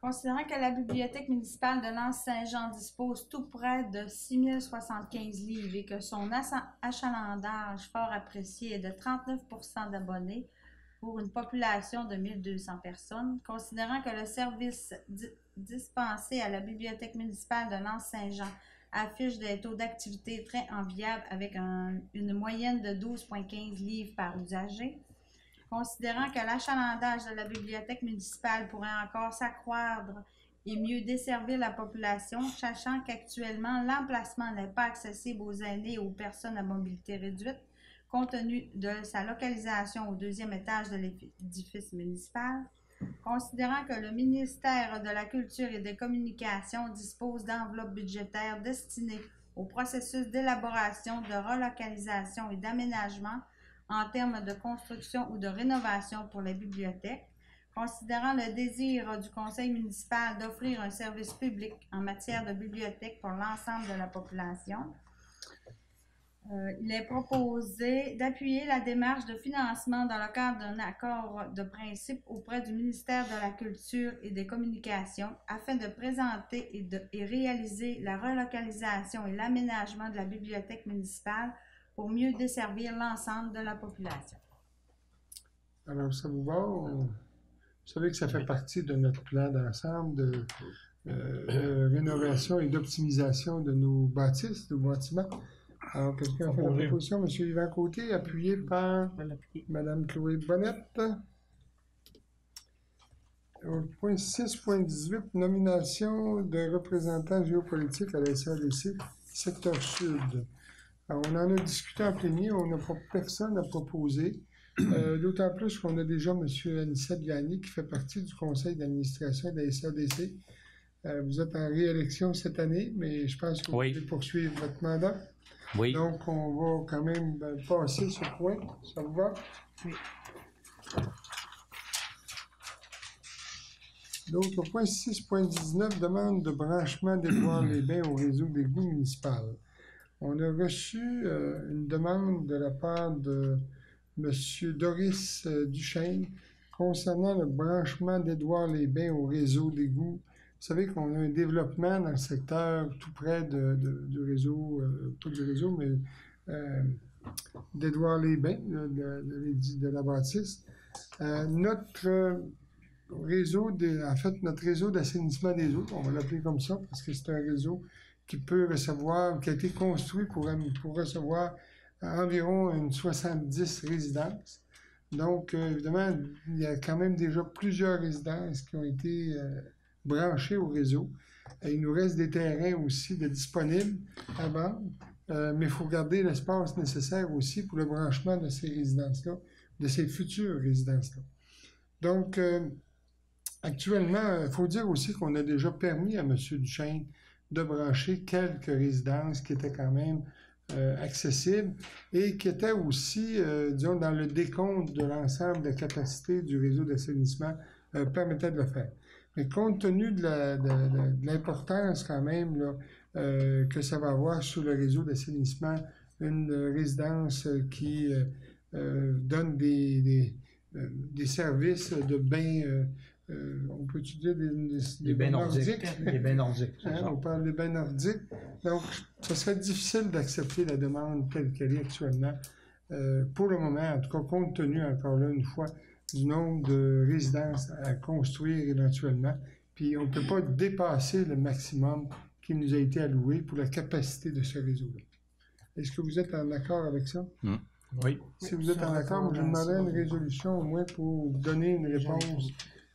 Considérant que la Bibliothèque municipale de Lens-Saint-Jean dispose tout près de 6075 livres et que son achalandage fort apprécié est de 39 % d'abonnés pour une population de 1200 personnes, considérant que le service dispensé à la Bibliothèque municipale de Lens-Saint-Jean affiche des taux d'activité très enviables avec une moyenne de 12,15 livres par usager, considérant que l'achalandage de la bibliothèque municipale pourrait encore s'accroître et mieux desservir la population, sachant qu'actuellement, l'emplacement n'est pas accessible aux aînés et aux personnes à mobilité réduite, compte tenu de sa localisation au deuxième étage de l'édifice municipal, considérant que le ministère de la Culture et des Communications dispose d'enveloppes budgétaires destinées au processus d'élaboration, de relocalisation et d'aménagement en termes de construction ou de rénovation pour les bibliothèques, considérant le désir du conseil municipal d'offrir un service public en matière de bibliothèque pour l'ensemble de la population. Il est proposé d'appuyer la démarche de financement dans le cadre d'un accord de principe auprès du ministère de la Culture et des Communications afin de présenter et réaliser la relocalisation et l'aménagement de la bibliothèque municipale pour mieux desservir l'ensemble de la population. Alors, ça vous va? Vous savez que ça fait partie de notre plan d'ensemble de rénovation et d'optimisation de nos bâtisses, de nos bâtiments. Alors, quelqu'un a fait la proposition, M. Yvan Côté, appuyé par Mme Chloé Bonnette. Au point 6.18, nomination de représentants géopolitiques à la SADC, secteur sud. Alors, on en a discuté en plénier, on n'a pas personne à proposer. D'autant plus qu'on a déjà M. Anicet Gagné qui fait partie du conseil d'administration de la SADC. Vous êtes en réélection cette année, mais je pense que vous pouvez poursuivre votre mandat. Oui. Donc, on va quand même passer ce point. Ça vous va? Oui. Donc, au point 6.19, demande de branchement d'Édouard-les-Bains au réseau d'égout municipal. On a reçu une demande de la part de M. Doris Duchesne concernant le branchement d'Édouard-les-Bains au réseau d'égout. Vous savez qu'on a un développement dans le secteur tout près du réseau, pas du réseau, mais d'Édouard-les-Bains, de la bâtisse. Notre réseau, notre réseau d'assainissement des eaux, on va l'appeler comme ça, parce que c'est un réseau qui peut recevoir, qui a été construit pour recevoir environ une 70 résidences. Donc, évidemment, il y a quand même déjà plusieurs résidences qui ont été branchées au réseau. Et il nous reste des terrains aussi de disponibles à vendre, mais il faut garder l'espace nécessaire aussi pour le branchement de ces résidences-là, de ces futures résidences-là. Donc, actuellement, il faut dire aussi qu'on a déjà permis à M. Duchesne de brancher quelques résidences qui étaient quand même accessibles et qui étaient aussi, disons, dans le décompte de l'ensemble des capacités du réseau d'assainissement permettait de le faire. Mais compte tenu de l'importance quand même là, que ça va avoir sur le réseau d'assainissement, une résidence qui donne des services de bains, on peut utiliser des bains nordiques. Des bains nordiques. On parle des bains nordiques. Donc, ce serait difficile d'accepter la demande telle qu'elle est actuellement. Pour le moment, en tout cas, compte tenu, encore là, une fois, du nombre de résidences à construire éventuellement. Puis, on ne peut pas dépasser le maximum qui nous a été alloué pour la capacité de ce réseau-là. Est-ce que vous êtes en accord avec ça? Oui. Si vous êtes en accord, je demanderais une résolution au moins pour donner une réponse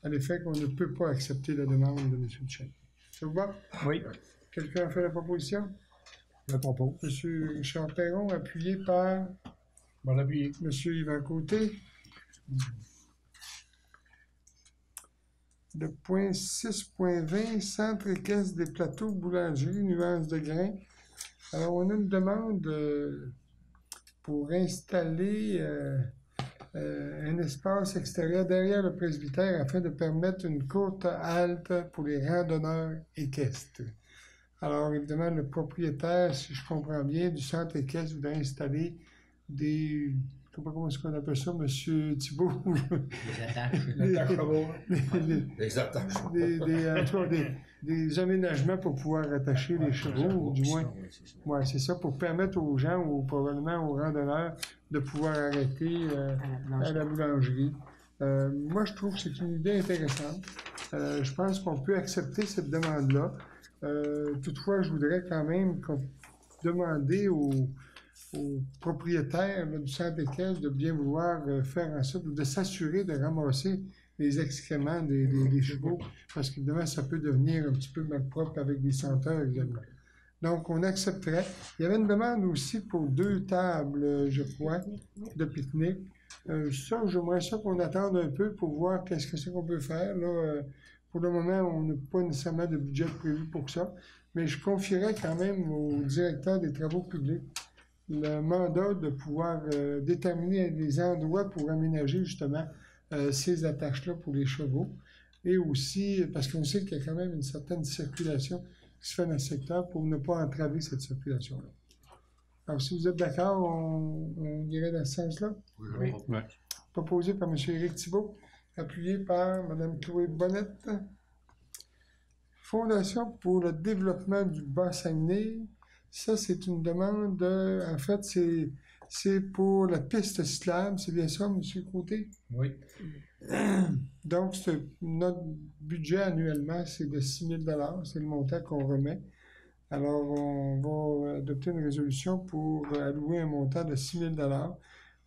à l'effet qu'on ne peut pas accepter la demande de M. Duchesne. Ça vous va? Oui. Quelqu'un a fait la proposition? Je propose. M. Richard Perron, appuyé par Bon appui. M. Yvan Côté. Le point 6.20, centre équestre des plateaux, boulangerie, nuances de grains. Alors, on a une demande pour installer un espace extérieur derrière le presbytère afin de permettre une courte halte pour les randonneurs équestres. Alors, évidemment, le propriétaire, si je comprends bien, du centre équestre voudrait installer des... Je ne sais pas comment est-ce qu'on appelle ça, M. Thibault. Des aménagements pour pouvoir attacher les chevaux, ou du moins. Ouais, c'est ça, pour permettre aux gens, ou probablement aux randonneurs, de pouvoir arrêter à la boulangerie. Moi, je trouve que c'est une idée intéressante. Je pense qu'on peut accepter cette demande-là. Toutefois, je voudrais quand même demander aux propriétaires du centre équestre de bien vouloir faire en sorte de s'assurer de ramasser les excréments des chevaux, parce qu'évidemment, ça peut devenir un petit peu malpropre avec des senteurs également. Donc, on accepterait. Il y avait une demande aussi pour 2 tables, je crois, de pique-nique. Ça, j'aimerais ça qu'on attende un peu pour voir qu'est-ce que c'est qu'on peut faire là, pour le moment, on n'a pas nécessairement de budget prévu pour ça, mais je confierais quand même au directeur des travaux publics le mandat de pouvoir déterminer des endroits pour aménager justement ces attaches-là pour les chevaux. Et aussi, parce qu'on sait qu'il y a quand même une certaine circulation qui se fait dans le secteur pour ne pas entraver cette circulation-là. Alors, si vous êtes d'accord, on irait dans ce sens-là? Oui. Proposé par M. Éric Thibault, appuyé par Mme Chloé Bonnette. Fondation pour le développement du Bas-Saguenay. Ça, c'est une demande en fait, c'est pour la piste cyclable. C'est bien ça, M. Côté? Oui. Donc, notre budget annuellement, c'est de 6 000 $. C'est le montant qu'on remet. Alors, on va adopter une résolution pour allouer un montant de 6 000 $.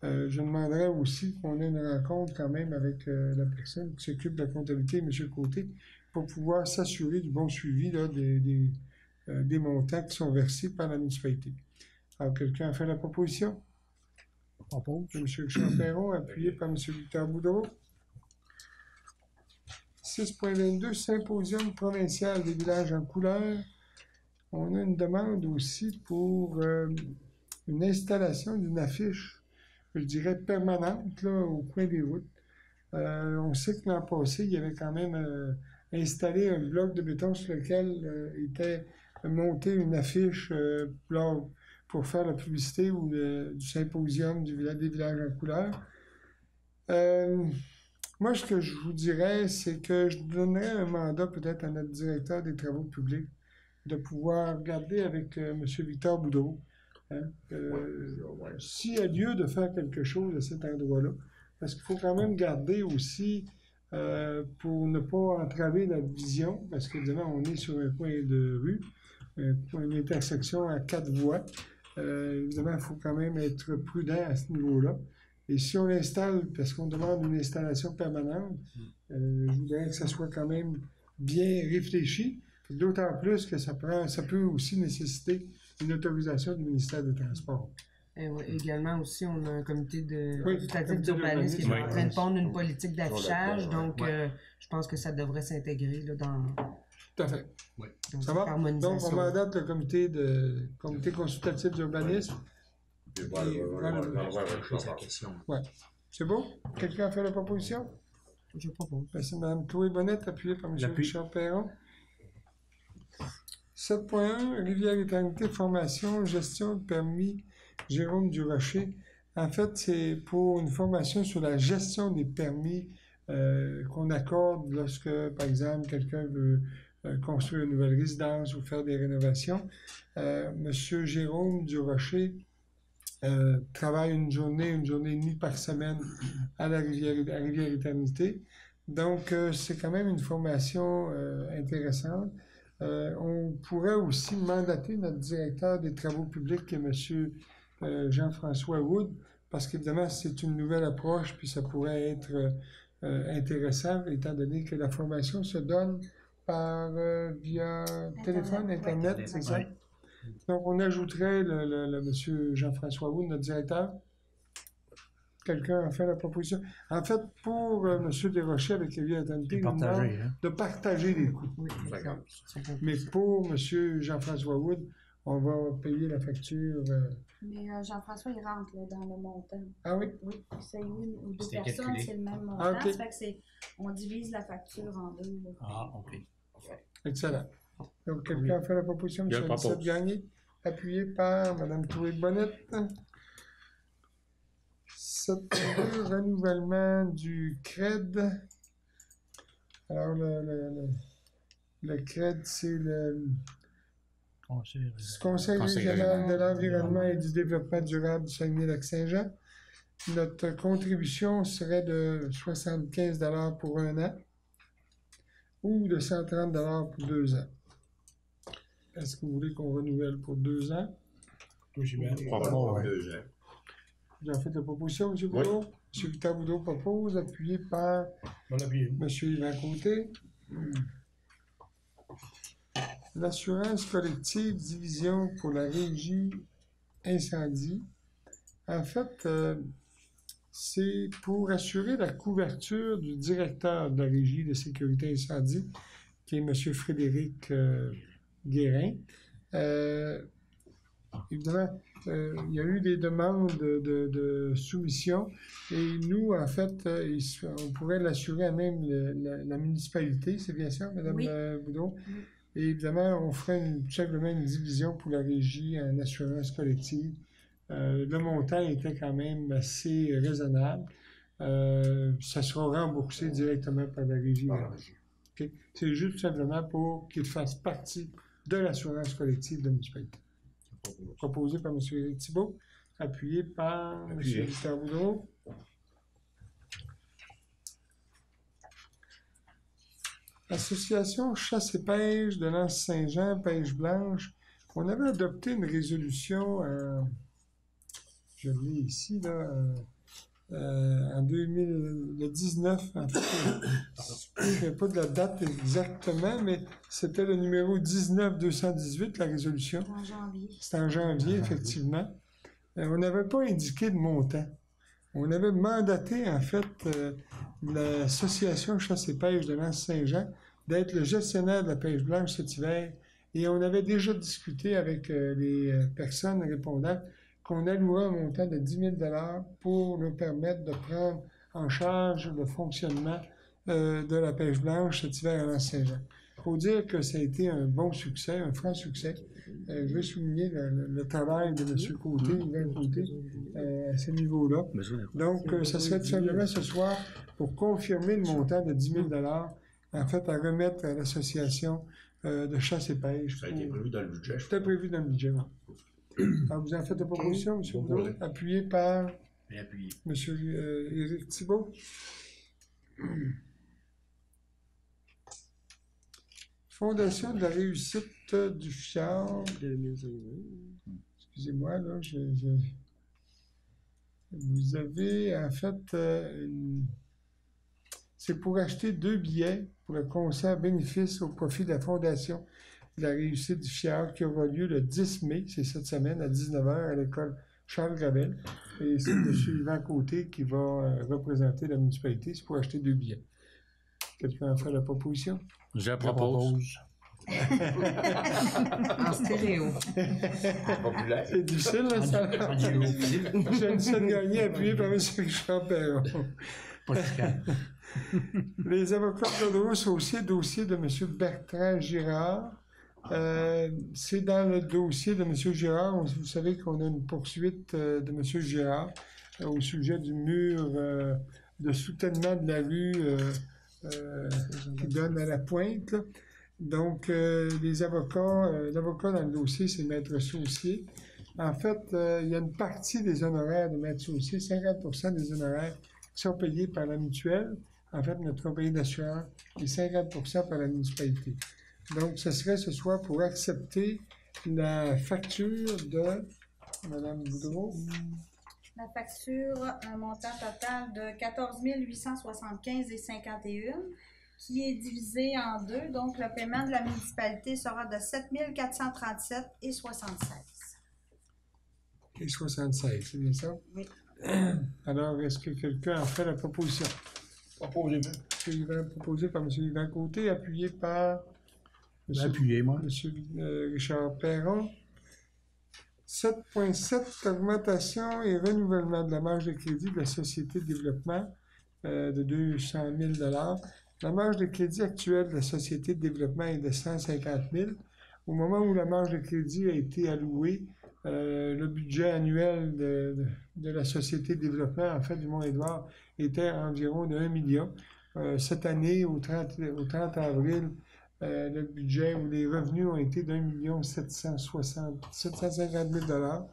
Je demanderais aussi qu'on ait une rencontre quand même avec la personne qui s'occupe de la comptabilité, M. Côté, pour pouvoir s'assurer du bon suivi là, des montants qui sont versés par la municipalité. Alors, quelqu'un a fait la proposition? Propose. M. Richard Perron, appuyé par M. Victor Boudreau. 6.22, Symposium provincial des villages en couleur. On a une demande aussi pour une installation d'une affiche, je dirais permanente, là, au coin des routes. On sait que l'an passé, il y avait quand même installé un bloc de béton sur lequel était montée une affiche pour faire la publicité ou du symposium des villages en couleur. Moi, ce que je vous dirais, c'est que je donnerais un mandat peut-être à notre directeur des travaux publics de pouvoir regarder avec M. Victor Boudreau s'il y a lieu de faire quelque chose à cet endroit-là. Parce qu'il faut quand même garder aussi, pour ne pas entraver la vision, parce qu'évidemment, on est sur un point de rue, une intersection à 4 voies. Évidemment, il faut quand même être prudent à ce niveau-là. Et si on l'installe, parce qu'on demande une installation permanente, je voudrais que ça soit quand même bien réfléchi, d'autant plus que ça peut aussi nécessiter une autorisation du ministère des Transports. Également aussi, on a un comité de consultatif d'urbanisme qui est en train de pondre une politique d'affichage, donc je pense que ça devrait s'intégrer là, dans... Tout à fait. dans Ça cette va? harmonisation. Donc, on mandate le comité consultatif d'urbanisme. Ouais. C'est beau? Quelqu'un a fait la proposition? Je propose. C'est Mme Chloé Bonnette, appuyée par M. Richard Perron. 7.1, Rivière-Éternité, formation, gestion de permis, Jérôme Durocher. En fait, c'est pour une formation sur la gestion des permis qu'on accorde lorsque, par exemple, quelqu'un veut construire une nouvelle résidence ou faire des rénovations. M. Jérôme Durocher travaille une journée et demie par semaine à la Rivière-Éternité. Donc, c'est quand même une formation intéressante. On pourrait aussi mandater notre directeur des travaux publics, qui est M. Jean-François Wood, parce qu'évidemment, c'est une nouvelle approche, puis ça pourrait être intéressant, étant donné que la formation se donne via téléphone, Internet, c'est ça? Donc, on ajouterait le M. Jean-François Wood, notre directeur. Quelqu'un a fait la proposition. En fait, pour M. Desrochers avec Rivière-Éternité, de partager les coûts. Oui, mais pour M. Jean-François Wood, on va payer la facture. Mais Jean-François, il rentre là, dans le montant. Ah oui? Oui, c'est une ou deux C'était personnes, calculé. c'est le même montant. Ah, ok. Ça fait que on divise la facture en deux. Là. Ah, OK. Excellent. Donc, quelqu'un a fait la proposition, M. Anicette Gagné, appuyé par Mme Chloé Bonnette. 7.2, renouvellement du CRED. Alors, le CRED, c'est le Conseil régional de l'environnement et du développement durable du Saguenay-Lac-Saint-Jean. Notre contribution serait de 75 $ pour 1 an ou de 130 $ pour 2 ans. Est-ce que vous voulez qu'on renouvelle pour 2 ans? Probablement 2 ans. Vous avez fait la proposition, M. Boudreau? M. Victor Boudreau propose, appuyé par M. Yvan Côté. L'assurance collective division pour la régie incendie. En fait, c'est pour assurer la couverture du directeur de la Régie de sécurité incendie, qui est M. Frédéric Guérin. Évidemment, il y a eu des demandes de soumission et nous, en fait, on pourrait l'assurer à même la municipalité, c'est bien ça, Mme Boudreau? Oui. Et évidemment, on ferait tout simplement une division pour la régie en assurance collective. Le montant était quand même assez raisonnable. Ça sera remboursé directement par la régie. Okay? C'est juste simplement pour qu'il fasse partie de l'assurance collective de la municipalité. Proposé par M. Éric Thibault, appuyé par M. Victor Boudreau. Association Chasse et Pêche de l'Anse-Saint-Jean, Pêche Blanche. On avait adopté une résolution, je l'ai ici, là, en 2019, en fait, je ne sais pas de la date exactement, mais c'était le numéro 19-218, la résolution. En janvier. C'était en janvier, effectivement. On n'avait pas indiqué de montant. On avait mandaté, en fait, l'Association Chasse et Pêche de l'Anse-Saint-Jean d'être le gestionnaire de la pêche blanche cet hiver. Et on avait déjà discuté avec les personnes répondantes qu'on allouait un montant de 10 000 $ pour nous permettre de prendre en charge le fonctionnement de la pêche blanche cet hiver à l'Anse-Saint-Jean. Il faut dire que ça a été un bon succès, un franc succès. Je veux souligner le travail de M. Côté, Yvan Côté, à ce niveau-là. Donc, ça serait tout simplement ce soir pour confirmer le montant de 10 000 $, en fait, à remettre à l'association de chasse et pêche. Ça a été prévu dans le budget. C'était prévu dans le budget, oui. Alors, vous en faites la proposition, M. Boudreau, appuyé par M. Éric Thibault. Fondation de la réussite du fjord. Excusez-moi, là, vous avez, en fait, c'est pour acheter 2 billets pour le concert bénéfice au profit de la Fondation de la réussite du fjord qui aura lieu le 10 mai, c'est cette semaine, à 19h à l'école Charles Gravel. Et c'est M. Yvan Côté qui va représenter la municipalité. C'est pour acheter 2 billets. Quelqu'un a fait la proposition? Je propose. En stéréo. Populaire. C'est difficile, là, ça. Jean-Michel Gagné, appuyé par M. Richard Perron. Les avocats de l'Ordre dossier de M. Bertrand Girard. C'est dans le dossier de M. Girard. Vous savez qu'on a une poursuite de M. Girard au sujet du mur de soutènement de la rue qui donne à la pointe. Là. Donc, les avocats, l'avocat dans le dossier, c'est Maître Saucier. En fait, il y a une partie des honoraires de Maître Saucier, 50% des honoraires qui sont payés par la mutuelle, en fait, notre compagnie d'assurance, et 50% par la municipalité. Donc, ce serait ce soir pour accepter la facture de Mme Boudreau. La facture, un montant total de 14 875,51 qui est divisé en deux. Donc, le paiement de la municipalité sera de 7 437,76. Et 76, c'est bien ça? Oui. Alors, est-ce que quelqu'un a fait la proposition? Proposé par M. Yvan Côté, appuyé par Appuyé, moi. M. Richard Perron. 7.7, augmentation et renouvellement de la marge de crédit de la Société de développement de 200 000 $. La marge de crédit actuelle de la Société de développement est de 150 000 $. Au moment où la marge de crédit a été allouée, le budget annuel de la Société de développement, en fait, du Mont-Édouard, était environ de 1 million. Cette année, au 30 avril, le budget ou les revenus ont été d'1 750 000 $.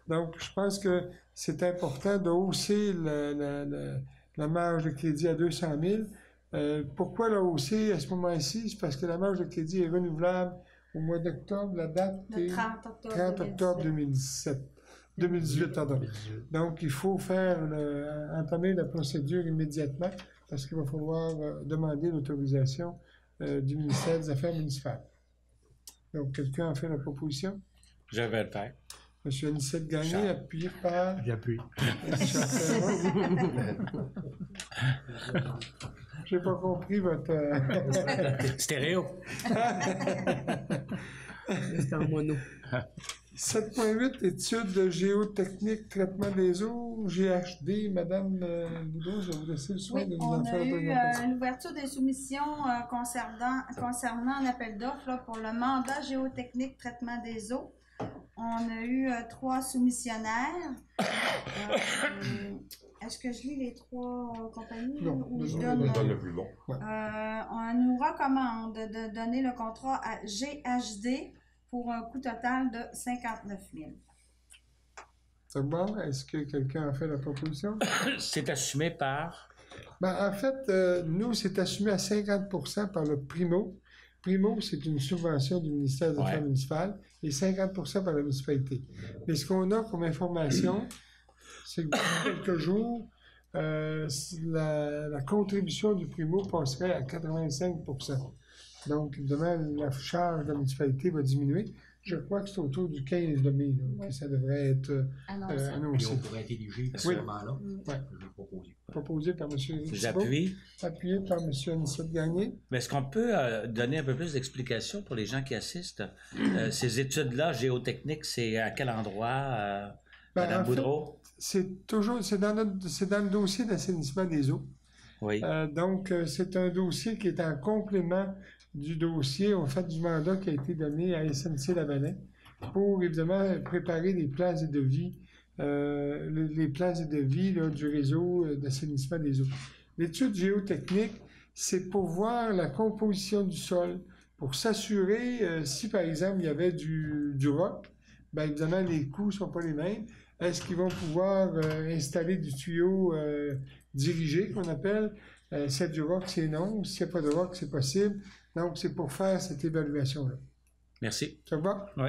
Donc, je pense que c'est important de hausser la marge de crédit à 200 000. Pourquoi la hausser à ce moment-ci? C'est parce que la marge de crédit est renouvelable au mois d'octobre. La date est 30 octobre 2018. Pardon. Donc, il faut entamer la procédure immédiatement parce qu'il va falloir demander l'autorisation du ministère des Affaires municipales. Donc, quelqu'un a fait la proposition? Je vais le faire. M. Anicette Gagné, Charles. appuyé par J'appuie. Richard Ferron. J'ai pas compris votre... Stéréo. C'est en mono. 7.8, études de géotechnique, traitement des eaux, GHD. Madame Boudreau, je vais vous laisser le soin Oui, de nous on en a faire la eu présentation. l'ouverture des soumissions concernant un appel d'offres là, pour le mandat géotechnique traitement des eaux. On a eu 3 soumissionnaires. Est-ce que je lis les 3 compagnies Non, ou je non, donne... non, On donne le plus long. on nous recommande de donner le contrat à GHD pour un coût total de 59 000. C'est bon? Est-ce que quelqu'un a fait la proposition? C'est assumé par... Ben, en fait, nous, c'est assumé à 50% par le Primo. Primo, c'est une subvention du ministère des Affaires municipales et 50% par la municipalité. Mais ce qu'on a comme information, c'est que dans quelques jours, la contribution du Primo passerait à 85%. Donc, évidemment, la charge de la municipalité va diminuer. Je crois que c'est autour du 15 de mai là, que ça devrait être Annoncé. Et annoncé. on pourrait être éligible à ce Oui. moment-là. Ouais. Je vais proposer. Proposé par M. Thibault, J'appuie. appuyé par M. Anicette Gagné. Mais est-ce qu'on peut donner un peu plus d'explications pour les gens qui assistent? Ces études-là, géotechniques, c'est à quel endroit, Madame en fait, Boudreau? c'est dans le dossier d'assainissement des eaux. Oui. Donc, c'est un dossier qui est en complément du dossier, en fait, du mandat qui a été donné à SNC-Lavalin pour, évidemment, préparer les plans et devis, les plans et devis là, du réseau d'assainissement des eaux. L'étude géotechnique, c'est pour voir la composition du sol, pour s'assurer, si par exemple il y avait du roc, bien évidemment les coûts ne sont pas les mêmes. Est-ce qu'ils vont pouvoir installer du tuyau dirigé, qu'on appelle? S'il y a du roc, c'est non. S'il n'y a pas de roc, c'est possible. Donc, c'est pour faire cette évaluation-là. Merci. Ça va? Oui.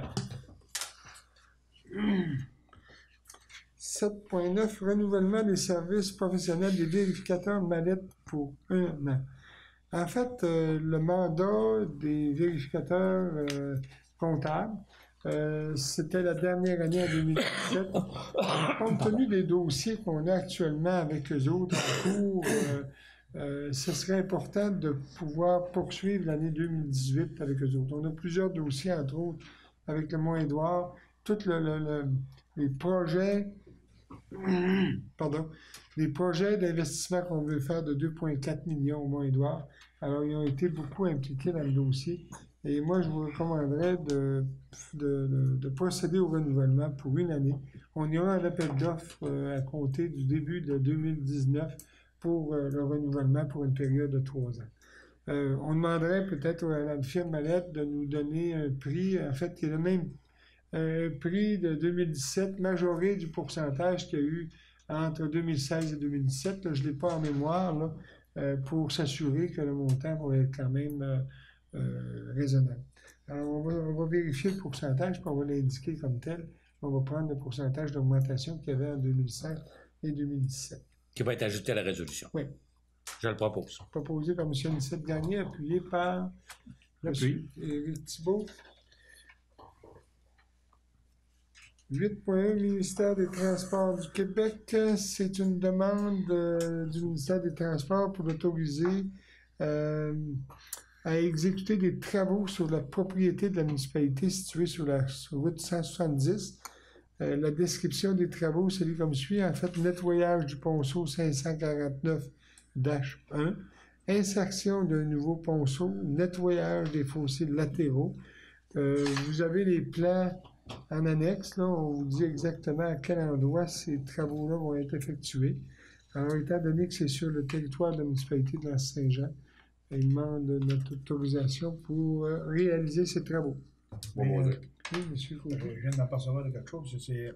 7.9, renouvellement des services professionnels des vérificateurs mallettes pour 1 an. En fait, le mandat des vérificateurs comptables, c'était la dernière année en 2017. Compte tenu des dossiers qu'on a actuellement avec eux autres en cours, ce serait important de pouvoir poursuivre l'année 2018 avec eux autres. On a plusieurs dossiers, entre autres, avec le Mont-Édouard. Tous les projets, les projets d'investissement qu'on veut faire de 2,4 millions au Mont-Édouard. Alors, ils ont été beaucoup impliqués dans le dossier. Et moi, je vous recommanderais de procéder au renouvellement pour 1 année. On y aura un appel d'offres à compter du début de 2019 pour le renouvellement pour une période de 3 ans. On demanderait peut-être à la firme Mallette de nous donner un prix, en fait, qui est le même prix de 2017, majoré du pourcentage qu'il y a eu entre 2016 et 2017. Là, je ne l'ai pas en mémoire, là, pour s'assurer que le montant va être quand même raisonnable. Alors, on va vérifier le pourcentage, puis on va l'indiquer comme tel. On va prendre le pourcentage d'augmentation qu'il y avait en 2016 et 2017. Qui va être ajouté à la résolution. Oui. Je le propose. Proposé par M. Anicette Gagné, appuyé par M. Éric Thibault. 8.1, ministère des Transports du Québec. C'est une demande du ministère des Transports pour l'autoriser à exécuter des travaux sur la propriété de la municipalité située sur la route 170. La description des travaux, c'est comme suit. En fait, nettoyage du ponceau 549-1, insertion d'un nouveau ponceau, nettoyage des fossés latéraux. Vous avez les plans en annexe, là, on vous dit exactement à quel endroit ces travaux-là vont être effectués. Alors, étant donné que c'est sur le territoire de la municipalité de Saint-Jean, il demande notre autorisation pour réaliser ces travaux. Bon, oui, monsieur Foucault. Je viens de m'apercevoir de quelque chose. C'est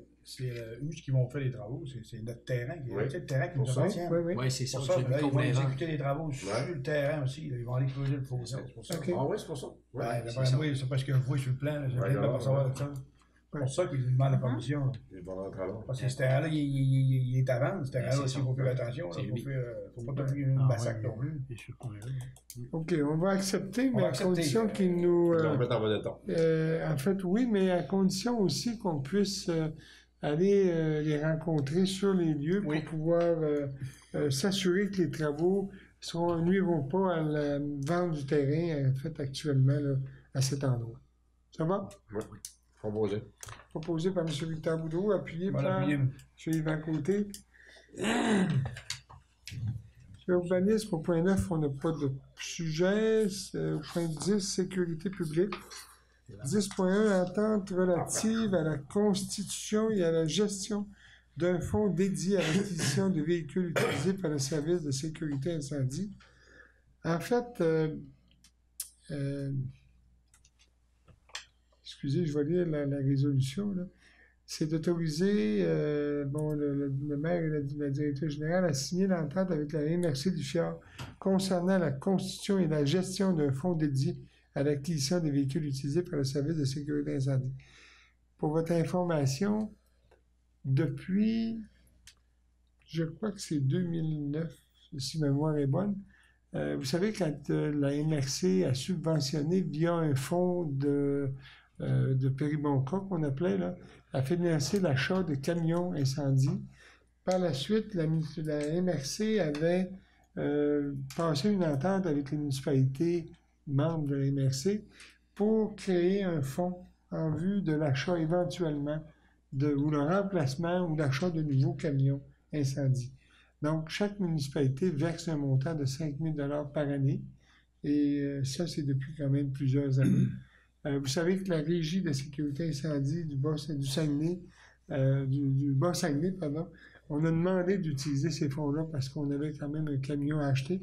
où qui vont faire les travaux. C'est notre terrain. Oui. C'est le terrain qui nous Pour ça. appartient. Oui. Oui, c'est ça. Pour ça, c'est là, ils vont complètement. exécuter les travaux sur le terrain aussi. Là. Ils vont aller creuser le fossé. C'est pour ça. OK. Ah oui, c'est pour ça. Ouais, c'est d'après ça. moi, c'est parce que je vois sur le plan. Là, je viens de m'apercevoir de ça. C'est pour ça qu'il nous demande la permission. Parce que ce terrain-là, il est à vendre. Ce terrain-là aussi, il faut faire attention. Il ne faut pas donner une massacre non plus. OK, on va accepter, mais à condition qu'il nous... en fait, oui, mais à condition aussi qu'on puisse aller les rencontrer sur les lieux pour pouvoir s'assurer que les travaux ne nuiront pas à la vente du terrain faite actuellement là, à cet endroit. Ça va? Oui. Proposé. Proposé par M. Victor Boudreau, appuyé par M. Yvan Côté. Sur l'urbanisme, au point 9, on n'a pas de sujet. Au point 10, sécurité publique. 10.1, entente relative à la constitution et à la gestion d'un fonds dédié à l'acquisition de véhicules utilisés par le service de sécurité incendie. En fait, excusez, je vais lire la résolution. C'est d'autoriser le maire et la directrice générale à signer l'entente avec la MRC du Fjord concernant la constitution et la gestion d'un fonds dédié à l'acquisition des véhicules utilisés par le service de sécurité incendie. Pour votre information, depuis, je crois que c'est 2009, si ma mémoire est bonne, vous savez, quand la MRC a subventionné via un fonds de Péribonca, qu'on appelait, là, a financé l'achat de camions incendies. Par la suite, la MRC avait passé une entente avec les municipalités membres de la MRC pour créer un fonds en vue de l'achat éventuellement ou le remplacement ou l'achat de nouveaux camions incendies. Donc, chaque municipalité verse un montant de 5 000 $ par année et ça, c'est depuis quand même plusieurs années. Vous savez que la Régie de sécurité incendie du Bas-Saguenay, on a demandé d'utiliser ces fonds-là parce qu'on avait quand même un camion à acheter.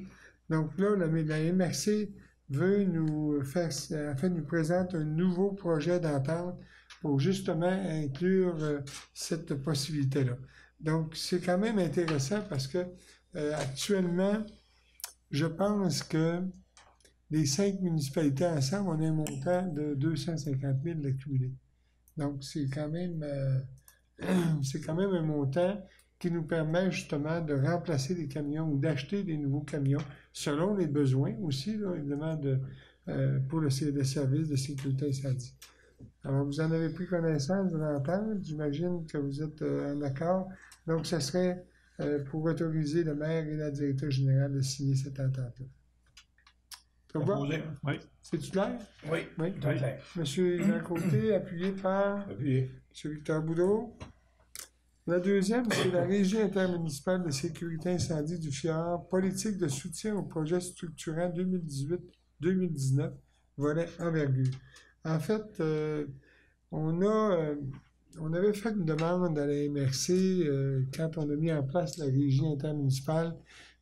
Donc là, la MRC veut nous présente un nouveau projet d'entente pour justement inclure cette possibilité-là. Donc, c'est quand même intéressant parce que actuellement, je pense que les 5 municipalités ensemble, on a un montant de 250 000 accumulés. Donc, c'est quand même un montant qui nous permet justement de remplacer des camions ou d'acheter des nouveaux camions selon les besoins aussi, là, évidemment, pour le service de sécurité incendie. Alors, vous en avez pris connaissance de l'entente. J'imagine que vous êtes en accord. Donc, ce serait pour autoriser le maire et la directrice générale de signer cette entente-là. Oui. C'est-tu clair? Oui, très clair. Monsieur Yvan Côté, appuyé par M. Victor Boudreau. La deuxième, c'est la Régie intermunicipale de sécurité incendie du Fjord, politique de soutien au projet structurant 2018-2019, volet envergure. En fait, on avait fait une demande à la MRC quand on a mis en place la Régie intermunicipale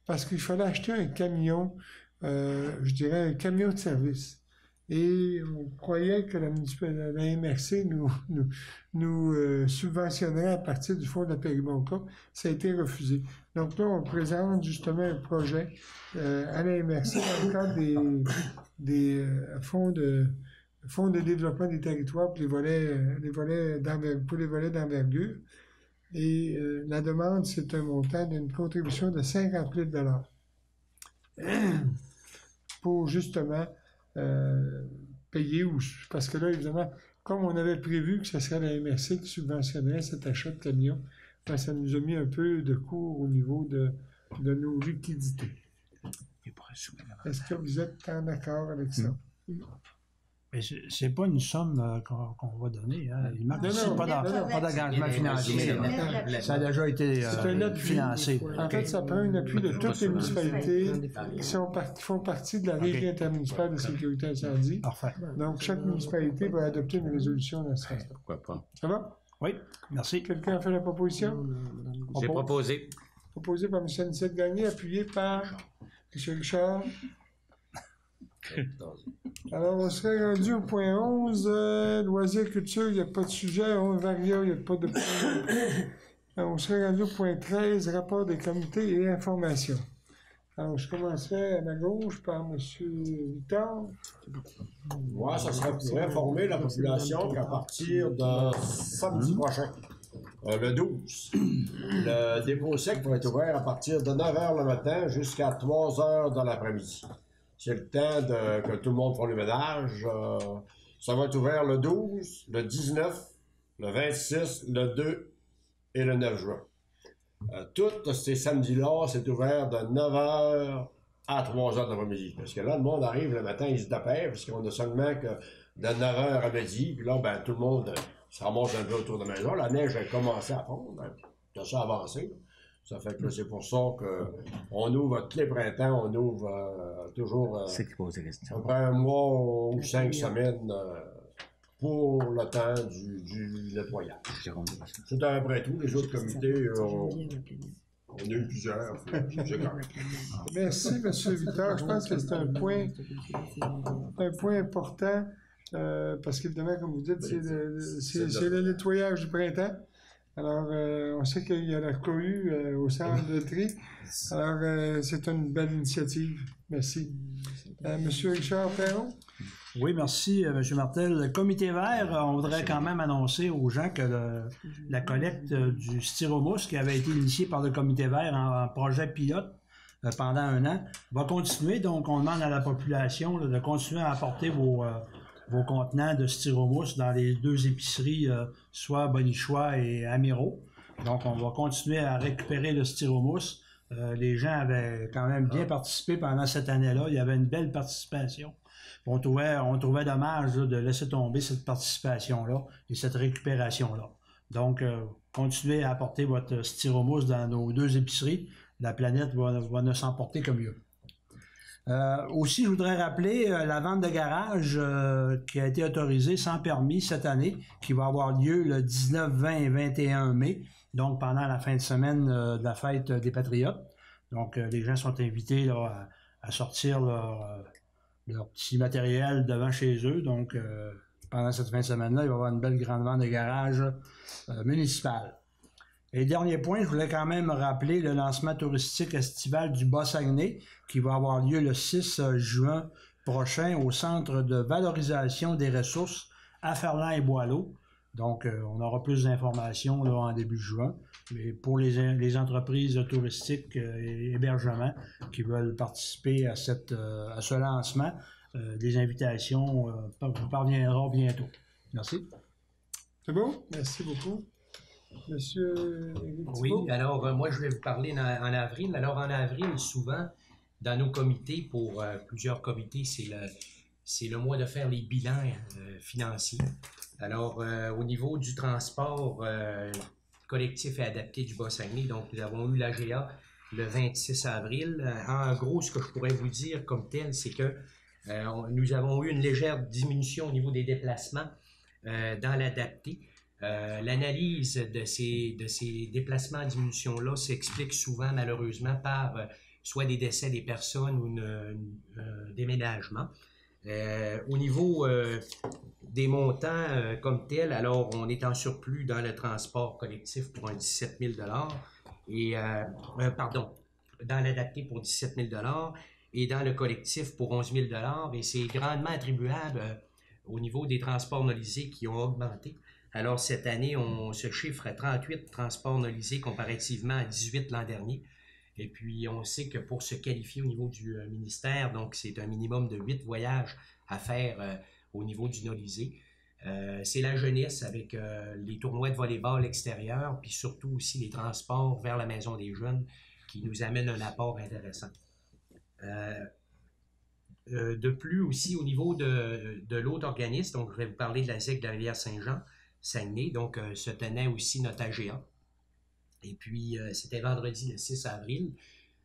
parce qu'il fallait acheter un camion, je dirais un camion de service. Et on croyait que la MRC nous subventionnerait à partir du fonds de la Péribonca. Ça a été refusé. Donc là, on présente justement un projet à la MRC dans le cadre des fonds de développement des territoires pour les volets d'envergure. Et la demande, c'est un montant d'une contribution de 50 000 $ pour justement payer, parce que là, évidemment, comme on avait prévu que ce serait la MRC qui subventionnerait cet achat de camions, ben, ça nous a mis un peu de cours au niveau de nos liquidités. Est-ce que vous êtes en accord avec ça? Mais c'est pas une somme qu'on va donner. Hein. Il marque ici pas d'engagement financier. Ça a déjà été financé. En fait, ça prend un appui de toutes les municipalités qui font partie de la Régie intermunicipale de sécurité incendie. Parfait. Donc, chaque municipalité va adopter une résolution dans ce sens. Pourquoi pas? Ça va? Oui, merci. Quelqu'un a fait la proposition? J'ai proposé. Proposé par M. Anicette Gagné, appuyé par M. Richard. Alors, on serait rendu au point 11, loisirs, culture, il n'y a pas de sujet. 11, varia, il n'y a pas de point. On serait rendu au point 13, rapport des comités et informations. Alors, je commencerai à ma gauche par M. Victor. Ouais, ça serait pour informer la population qu'à partir de samedi prochain, le 12, le dépôt sec va être ouvert à partir de 9h le matin jusqu'à 3h de l'après-midi. C'est le temps que tout le monde fasse le ménage. Ça va être ouvert le 12, le 19, le 26, le 2 et le 9 juin. Tous ces samedis-là, c'est ouvert de 9h à 3h de l'après-midi. Parce que là, le monde arrive le matin, il se dépêche, parce qu'on a seulement que de 9h à midi. Puis là, ben, tout le monde se ramasse un peu autour de la maison. La neige a commencé à fondre. Ça s'est avancé. Ça fait que c'est pour ça qu'on ouvre tous les printemps, on ouvre toujours C'est qui pose des questions. après un mois ou 5 semaines pour le temps du nettoyage. C'est à peu près tout. Les autres comités, on a eu plusieurs. C'est correct. Merci, M. Victor. Je pense que c'est un point important parce qu'évidemment, comme vous dites, c'est le nettoyage du printemps. Alors, on sait qu'il y a la cohue au centre de tri. Alors, c'est une belle initiative. Merci. Monsieur Richard Perron? Oui, merci, M. Martel. Le comité vert, on voudrait quand même annoncer aux gens que la collecte du styromousse qui avait été initiée par le comité vert en projet pilote pendant 1 an va continuer. Donc, on demande à la population de continuer à apporter vos contenants de styromousse dans les 2 épiceries, soit Bonichois et Amiraux. Donc, on va continuer à récupérer le styromousse. Les gens avaient quand même bien participé pendant cette année-là. Il y avait une belle participation. On trouvait dommage de laisser tomber cette participation-là et cette récupération-là. Donc, continuez à apporter votre styromousse dans nos 2 épiceries. La planète va ne s'en porter que mieux. Aussi, je voudrais rappeler la vente de garage qui a été autorisée sans permis cette année, qui va avoir lieu le 19, 20 et 21 mai, donc pendant la fin de semaine de la fête des Patriotes. Donc, les gens sont invités là, à sortir leur petit matériel devant chez eux. Donc, pendant cette fin de semaine-là, il va y avoir une belle grande vente de garage municipale. Et dernier point, je voulais quand même rappeler le lancement touristique estival du Bas-Saguenay qui va avoir lieu le 6 juin prochain au Centre de valorisation des ressources à Ferland et Boileau. Donc, on aura plus d'informations en début juin. Mais pour les entreprises touristiques et hébergements qui veulent participer à ce lancement, les invitations vous parviendront bientôt. Merci. C'est bon? Merci beaucoup. Monsieur Oui, alors moi je vais vous parler en avril. Alors en avril, souvent, dans nos comités, pour plusieurs comités, c'est le mois de faire les bilans financiers. Alors au niveau du transport collectif et adapté du Bas-Saguenay, donc nous avons eu l'AGA le 26 avril. En gros, ce que je pourrais vous dire comme tel, c'est que nous avons eu une légère diminution au niveau des déplacements dans l'adapté. L'analyse de ces déplacements en diminution-là s'explique souvent, malheureusement, par soit des décès des personnes ou un déménagement. Au niveau des montants comme tel, alors on est en surplus dans le transport collectif pour un 17 000 et dans l'adapté pour 17 000 et dans le collectif pour 11 000 et c'est grandement attribuable au niveau des transports nolisés qui ont augmenté. Alors, cette année, on se chiffre à 38 transports nolisés comparativement à 18 l'an dernier. Et puis, on sait que pour se qualifier au niveau du ministère, donc c'est un minimum de 8 voyages à faire au niveau du nolisé. C'est la jeunesse avec les tournois de volley-ball extérieurs, puis surtout aussi les transports vers la maison des jeunes qui nous amènent un apport intéressant. De plus aussi, au niveau de l'autre organisme, donc je vais vous parler de la ZEC de la Rivière-Saint-Jean, Saguenay, donc se tenait aussi notre AGA. Et puis, c'était vendredi le 6 avril.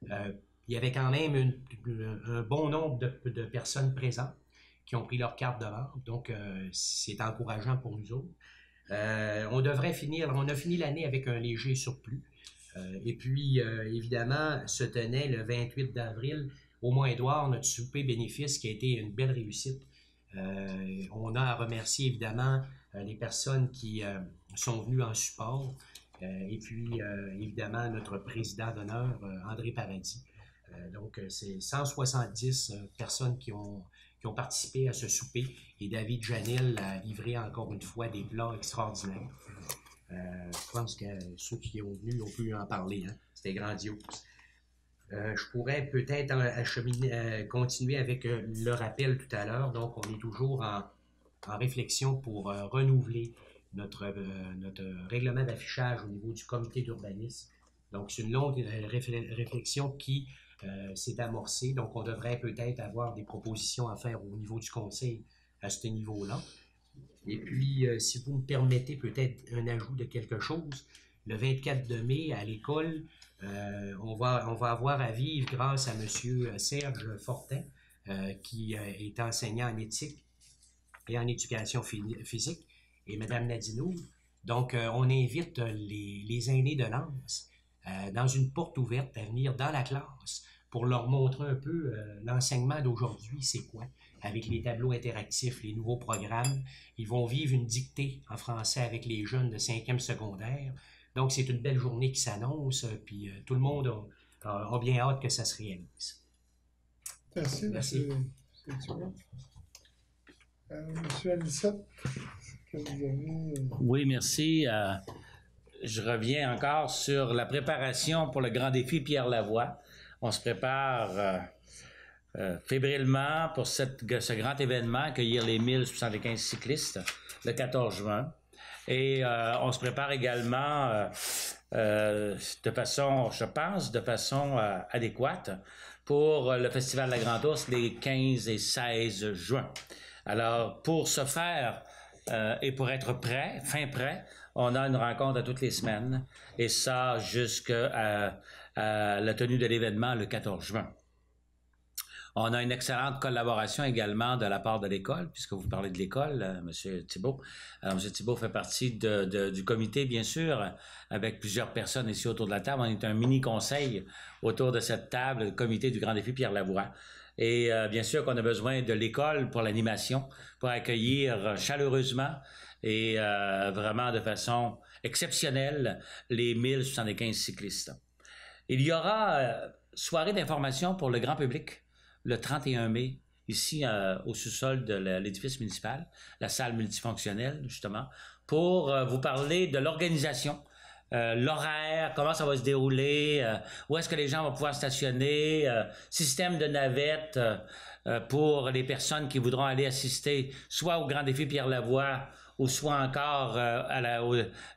Il y avait quand même un bon nombre de personnes présentes qui ont pris leur carte de vente. Donc, c'est encourageant pour nous autres. On a fini l'année avec un léger surplus. Et puis, évidemment, se tenait le 28 d'avril au Mont-Édouard, notre souper bénéfice qui a été une belle réussite. On a à remercier évidemment les personnes qui sont venues en support et puis évidemment notre président d'honneur, André Paradis, Donc, c'est 170 personnes qui ont participé à ce souper. Et David Janel a livré encore une fois des plats extraordinaires. Je pense que ceux qui ont venu ont pu en parler. Hein. C'était grandiose. Je pourrais peut-être continuer avec le rappel tout à l'heure. Donc, on est toujours en réflexion pour renouveler notre règlement d'affichage au niveau du comité d'urbanisme. Donc, c'est une longue réflexion qui s'est amorcée. Donc, on devrait peut-être avoir des propositions à faire au niveau du conseil à ce niveau-là. Et puis, si vous me permettez peut-être un ajout de quelque chose, le 24 de mai, à l'école, on va avoir à vivre grâce à M. Serge Fortin, qui est enseignant en éthique et en éducation physique, et Mme Nadino. Donc, on invite les aînés de Lens dans une porte ouverte à venir dans la classe pour leur montrer un peu l'enseignement d'aujourd'hui, c'est quoi, avec les tableaux interactifs, les nouveaux programmes. Ils vont vivre une dictée en français avec les jeunes de 5e secondaire. Donc, c'est une belle journée qui s'annonce, puis tout le monde a bien hâte que ça se réalise. Merci. Monsieur Alissette, que vous avez... Oui, merci. Je reviens encore sur la préparation pour le grand défi Pierre Lavoie. On se prépare fébrilement pour ce grand événement, accueillir les 1075 cyclistes le 14 juin. Et on se prépare également de façon, je pense, adéquate pour le Festival de la Grande Ourse les 15 et 16 juin. Alors, pour ce faire et pour être prêt, fin prêt, on a une rencontre à toutes les semaines, et ça jusqu'à la tenue de l'événement le 14 juin. On a une excellente collaboration également de la part de l'école, puisque vous parlez de l'école, M. Thibault. Alors, M. Thibault fait partie du comité, bien sûr, avec plusieurs personnes ici autour de la table. On est un mini-conseil autour de cette table, le comité du Grand Défi Pierre Lavoie. Et bien sûr qu'on a besoin de l'école pour l'animation, pour accueillir chaleureusement et vraiment de façon exceptionnelle les 1075 cyclistes. Il y aura soirée d'information pour le grand public le 31 mai, ici au sous-sol de l'édifice municipal, la salle multifonctionnelle, justement, pour vous parler de l'organisation, l'horaire, comment ça va se dérouler, où est-ce que les gens vont pouvoir stationner, système de navette pour les personnes qui voudront aller assister soit au Grand Défi Pierre Lavoie ou soit encore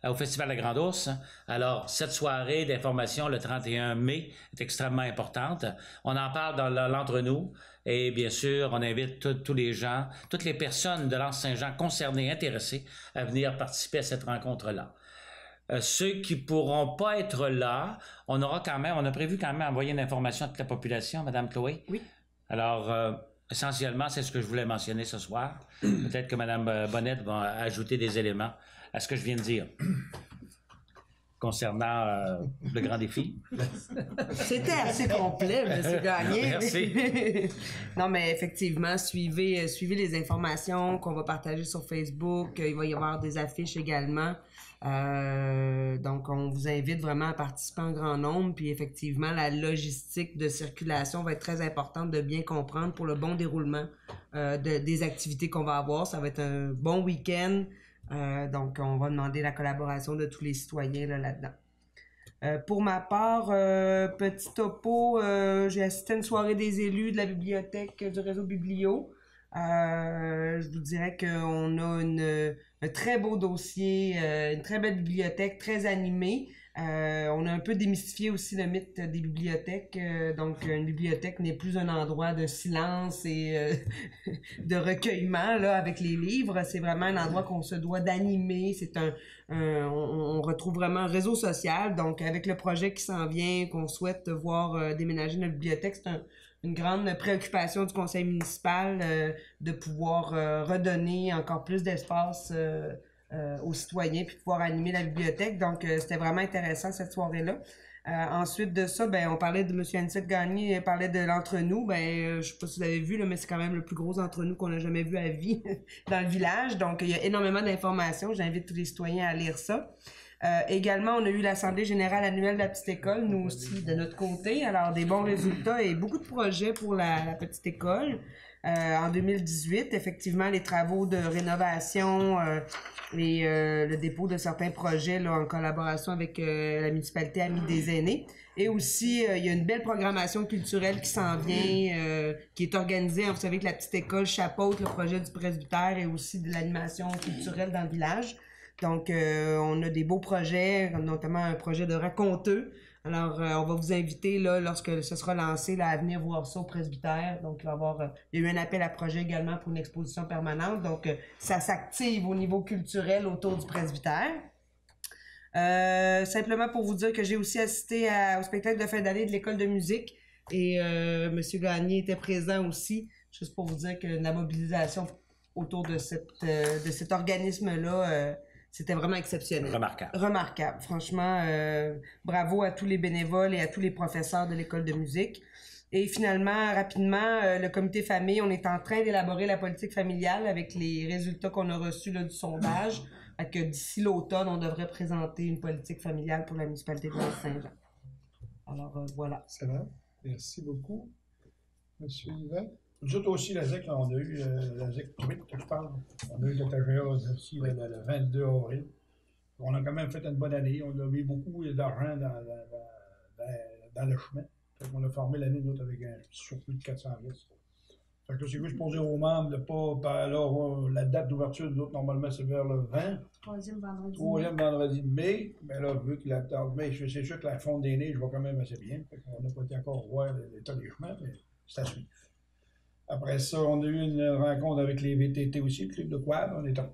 au Festival de la Grande Ourse. Alors, cette soirée d'information le 31 mai est extrêmement importante. On en parle dans l'entre-nous et bien sûr, on invite tous les gens, toutes les personnes de l'Anse-Saint-Jean concernées, intéressées à venir participer à cette rencontre-là. Ceux qui pourront pas être là, on a prévu quand même envoyer une information à toute la population, Mme Chloé. Oui. Alors, essentiellement, c'est ce que je voulais mentionner ce soir. Peut-être que Mme Bonnette va ajouter des éléments à ce que je viens de dire concernant le grand défi. C'était assez complet, M. Gagné. Merci. Non, mais effectivement, suivez les informations qu'on va partager sur Facebook. Il va y avoir des affiches également. Donc, on vous invite vraiment à participer en grand nombre. Puis, effectivement, la logistique de circulation va être très importante de bien comprendre pour le bon déroulement des activités qu'on va avoir. Ça va être un bon week-end. Donc, on va demander la collaboration de tous les citoyens là-dedans. Pour ma part, petit topo, j'ai assisté à une soirée des élus de la bibliothèque du réseau Biblio. Je vous dirais qu'on a un très beau dossier, une très belle bibliothèque, très animée. On a un peu démystifié aussi le mythe des bibliothèques. Donc, une bibliothèque n'est plus un endroit de silence et de recueillement là avec les livres. C'est vraiment un endroit qu'on se doit d'animer. C'est on retrouve vraiment un réseau social. Donc, avec le projet qui s'en vient, qu'on souhaite voir déménager notre bibliothèque, c'est une grande préoccupation du conseil municipal de pouvoir redonner encore plus d'espace aux citoyens puis pouvoir animer la bibliothèque. Donc, c'était vraiment intéressant cette soirée-là. Ensuite de ça, on parlait de M. Anicette Gagné, il parlait de l'entre-nous. Je sais pas si vous avez vu, là, mais c'est quand même le plus gros entre-nous qu'on a jamais vu à vie dans le village. Donc, il y a énormément d'informations. J'invite tous les citoyens à lire ça. Également, on a eu l'Assemblée générale annuelle de la petite école, nous aussi, de notre côté. Alors, des bons résultats et beaucoup de projets pour la petite école. En 2018, effectivement, les travaux de rénovation et le dépôt de certains projets là, en collaboration avec la municipalité Amis des aînés. Et aussi, il y a une belle programmation culturelle qui s'en vient, qui est organisée. Vous savez que la petite école chapeaute le projet du presbytère et aussi de l'animation culturelle dans le village. Donc, on a des beaux projets, notamment un projet de raconteux. Alors, on va vous inviter, là, lorsque ce sera lancé, là, à venir voir ça au presbytère. Donc, il va y avoir, il y a eu un appel à projet également pour une exposition permanente. Donc, ça s'active au niveau culturel autour du presbytère. Simplement pour vous dire que j'ai aussi assisté au spectacle de fin d'année de l'école de musique. Et M. Gagné était présent aussi, juste pour vous dire que la mobilisation autour de cet organisme-là... c'était vraiment exceptionnel. Remarquable. Remarquable. Franchement, bravo à tous les bénévoles et à tous les professeurs de l'école de musique. Et finalement, rapidement, le comité famille, on est en train d'élaborer la politique familiale avec les résultats qu'on a reçus là, du sondage. Fait que d'ici l'automne, on devrait présenter une politique familiale pour la municipalité de Saint-Jean. Alors, voilà. Excellent. Merci beaucoup. Monsieur Yvan? Nous autres aussi, la ZEC, on a eu la ZEC Québec, je parle. On a eu le TGA aussi le 22 avril. On a quand même fait une bonne année. On a mis beaucoup d'argent dans le chemin. On a formé l'année, nous autres, avec un surplus de 400 pièces. Fait que c'est juste pour dire aux membres de pas. Alors, la date d'ouverture, nous autres, normalement, c'est vers le 20. Troisième vendredi. Troisième vendredi de mai. Mais là, vu que mais c'est sûr que la fonte des neiges va quand même assez bien. On n'a pas été encore voir l'état des chemins, mais c'est à suivre. Après ça, on a eu une rencontre avec les VTT aussi, le club de quad.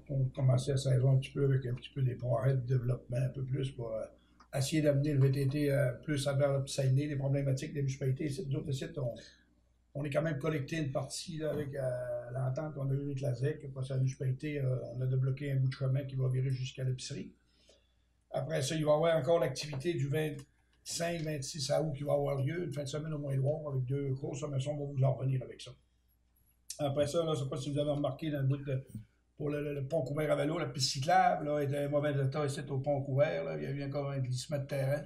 On commençait la saison un petit peu avec un petit peu des projets de développement, un peu plus pour essayer d'amener le VTT plus à vers Saguenay, les problématiques des municipalités. Nous autres, ici, on est quand même collecté une partie là, avec l'entente qu'on a eue avec la ZEC. Après ça, la municipalité, on a débloqué un bout de chemin qui va virer jusqu'à l'épicerie. Après ça, il va y avoir encore l'activité du 25-26 août qui va avoir lieu, une fin de semaine au Moindroir avec 2 grosses sommations. On va vous en revenir avec ça. Après ça, là, je ne sais pas si vous avez remarqué dans le bout pour le pont couvert à vélo, la piste cyclable, là, était en mauvais état ici au pont couvert. Là, il y a eu encore un glissement de terrain.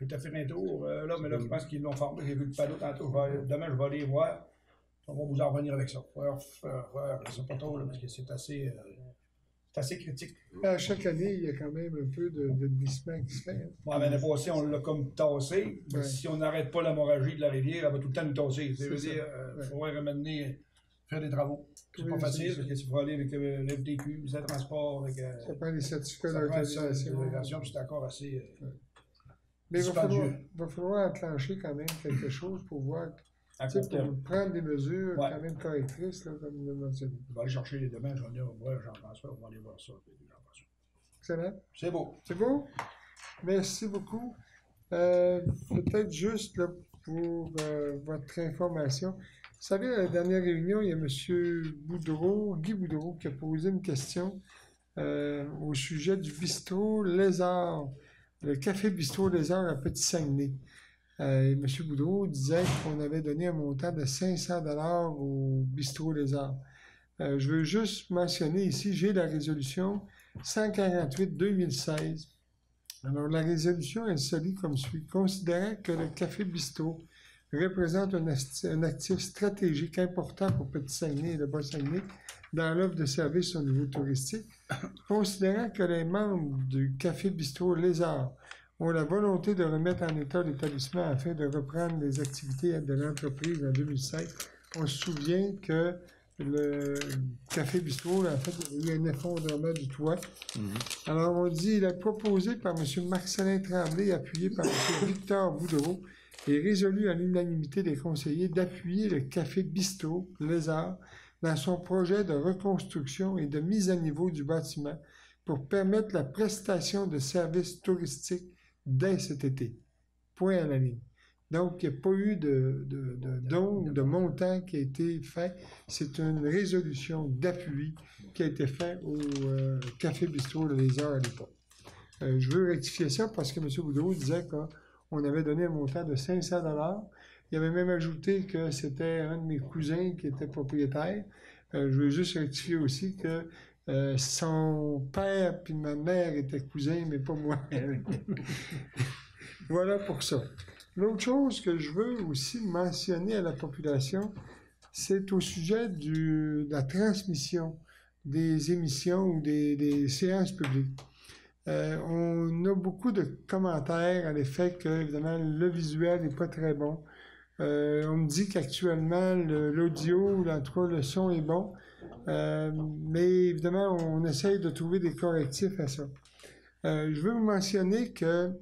J'ai fait un tour, mais là, je pense qu'ils l'ont formé. J'ai vu le panneau tantôt. Demain, je vais aller voir. On va vous en revenir avec ça. Je ne sais pas trop, là, parce que c'est assez critique. À chaque année, il y a quand même un peu de glissement qui se fait. Hein. Bon, l'année passée, on l'a comme tassé. Ouais. Si on n'arrête pas l'hémorragie de la rivière, elle va tout le temps nous tasser. Ça veut dire Ouais. qu'il faudrait ramener. Faire des travaux. C'est Oui, pas facile, c'est parce qu'il faut aller avec le FDQ, le transport, avec. Ça prend des certificats ça prend ça, d'autorisation. puis c'est encore assez. Mais il dispendieux. va falloir enclencher quand même quelque chose pour voir, À tu sais, court terme. pour prendre des mesures Ouais. quand même correctrices, là, comme le mentionné. On va aller chercher les demain, j'en ai, on va voir Jean-François, on va aller voir ça. Excellent. C'est beau. C'est beau? Merci beaucoup. Peut-être juste là, pour votre information. Vous savez, à la dernière réunion, il y a M. Guy Boudreau, qui a posé une question au sujet du bistrot Lézard, le café bistrot Lézard à Petit-Saguenay. M. Boudreau disait qu'on avait donné un montant de 500 $ au bistrot Lézard. Je veux juste mentionner ici, j'ai la résolution 148-2016. Alors, la résolution, elle se lit comme suit. Considérant que le café bistrot représente un actif stratégique important pour Petit-Saguenay et le Bas-Saguenay dans l'offre de services au niveau touristique, considérant que les membres du Café Bistrot Lézard ont la volonté de remettre en état l'établissement afin de reprendre les activités de l'entreprise en 2007, on se souvient que le Café Bistrot, en fait, il y a eu un effondrement du toit. Alors, on dit, il est proposé par M. Marcelin Tremblay, appuyé par M. Victor Boudreau, et résolu à l'unanimité des conseillers d'appuyer le Café Bistrot Lézard dans son projet de reconstruction et de mise à niveau du bâtiment pour permettre la prestation de services touristiques dès cet été. Point à la ligne. Donc, il n'y a pas eu de don ou de montant qui a été fait. C'est une résolution d'appui qui a été faite au Café Bistrot Lézard à l'époque. Je veux rectifier ça parce que M. Boudreau disait qu'on avait donné un montant de 500 $. Il avait même ajouté que c'était un de mes cousins qui était propriétaire. Je veux juste rectifier aussi que Son père puis ma mère étaient cousins, mais pas moi. Voilà pour ça. L'autre chose que je veux aussi mentionner à la population, c'est au sujet de la transmission des émissions ou des séances publiques. On a beaucoup de commentaires à l'effet que, évidemment, le visuel n'est pas très bon. On me dit qu'actuellement, l'audio, en tout cas, le son est bon. Mais évidemment, on essaye de trouver des correctifs à ça. Je veux vous mentionner que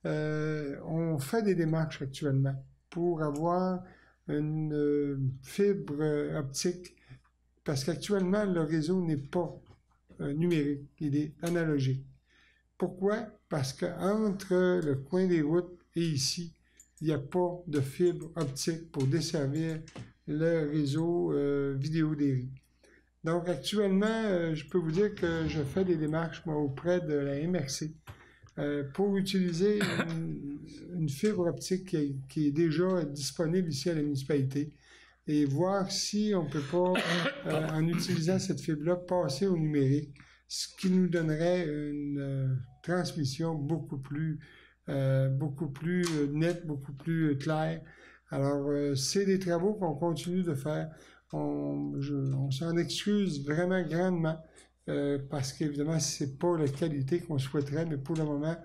on fait des démarches actuellement pour avoir une fibre optique parce qu'actuellement, le réseau n'est pas numérique, il est analogique. Pourquoi? Parce qu'entre le coin des routes et ici, il n'y a pas de fibre optique pour desservir le réseau Vidéo-Dairy. Donc actuellement, je peux vous dire que je fais des démarches moi, auprès de la MRC pour utiliser une fibre optique qui est déjà disponible ici à la municipalité et voir si on ne peut pas, en utilisant cette fibre-là, passer au numérique, ce qui nous donnerait une transmission beaucoup plus nette, beaucoup plus claire. Alors, c'est des travaux qu'on continue de faire. On s'en excuse vraiment grandement parce qu'évidemment, c'est pas la qualité qu'on souhaiterait, mais pour le moment,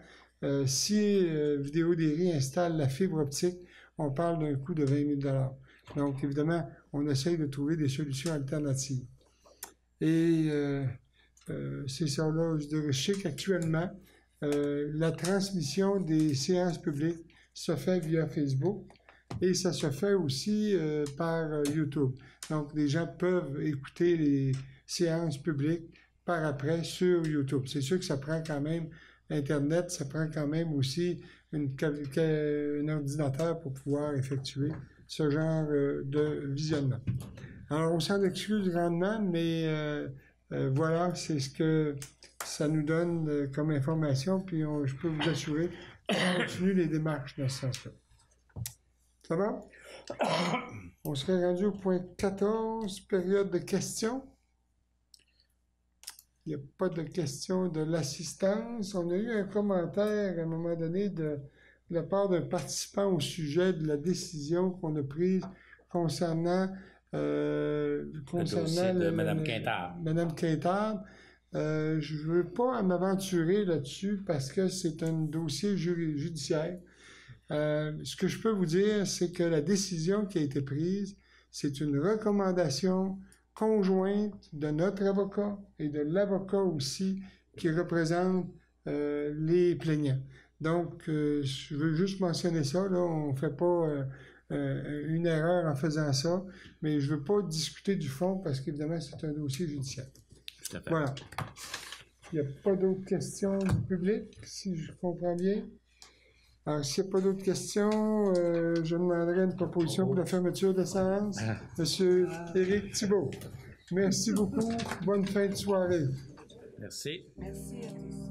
si Vidéo-Dairy installe la fibre optique, on parle d'un coût de 20 000 $. Donc, évidemment, on essaye de trouver des solutions alternatives. Et c'est ça, là, je sais qu'actuellement, la transmission des séances publiques se fait via Facebook et ça se fait aussi par YouTube. Donc, les gens peuvent écouter les séances publiques par après sur YouTube. C'est sûr que ça prend quand même Internet, ça prend quand même aussi un ordinateur pour pouvoir effectuer ce genre de visionnement. Alors, on s'en excuse grandement, mais voilà, c'est ce que ça nous donne comme information, puis je peux vous assurer qu'on continue les démarches dans ce sens-là. Ça va? On serait rendu au point 14, période de questions. Il n'y a pas de questions de l'assistance. On a eu un commentaire à un moment donné de la part d'un participant au sujet de la décision qu'on a prise concernant le dossier de Mme Quintard. Mme Quintard. Je ne veux pas m'aventurer là-dessus parce que c'est un dossier judiciaire. Ce que je peux vous dire, c'est que la décision qui a été prise, c'est une recommandation conjointe de notre avocat et de l'avocat aussi qui représente les plaignants. Donc, je veux juste mentionner ça, là, on ne fait pas une erreur en faisant ça, mais je ne veux pas discuter du fond parce qu'évidemment, c'est un dossier judiciaire. Tout à fait. Voilà. Il n'y a pas d'autres questions du public, si je comprends bien. Alors, s'il n'y a pas d'autres questions, je demanderai une proposition pour la fermeture de séance. Monsieur Éric Thibault. Merci beaucoup. Bonne fin de soirée. Merci. Merci à tous.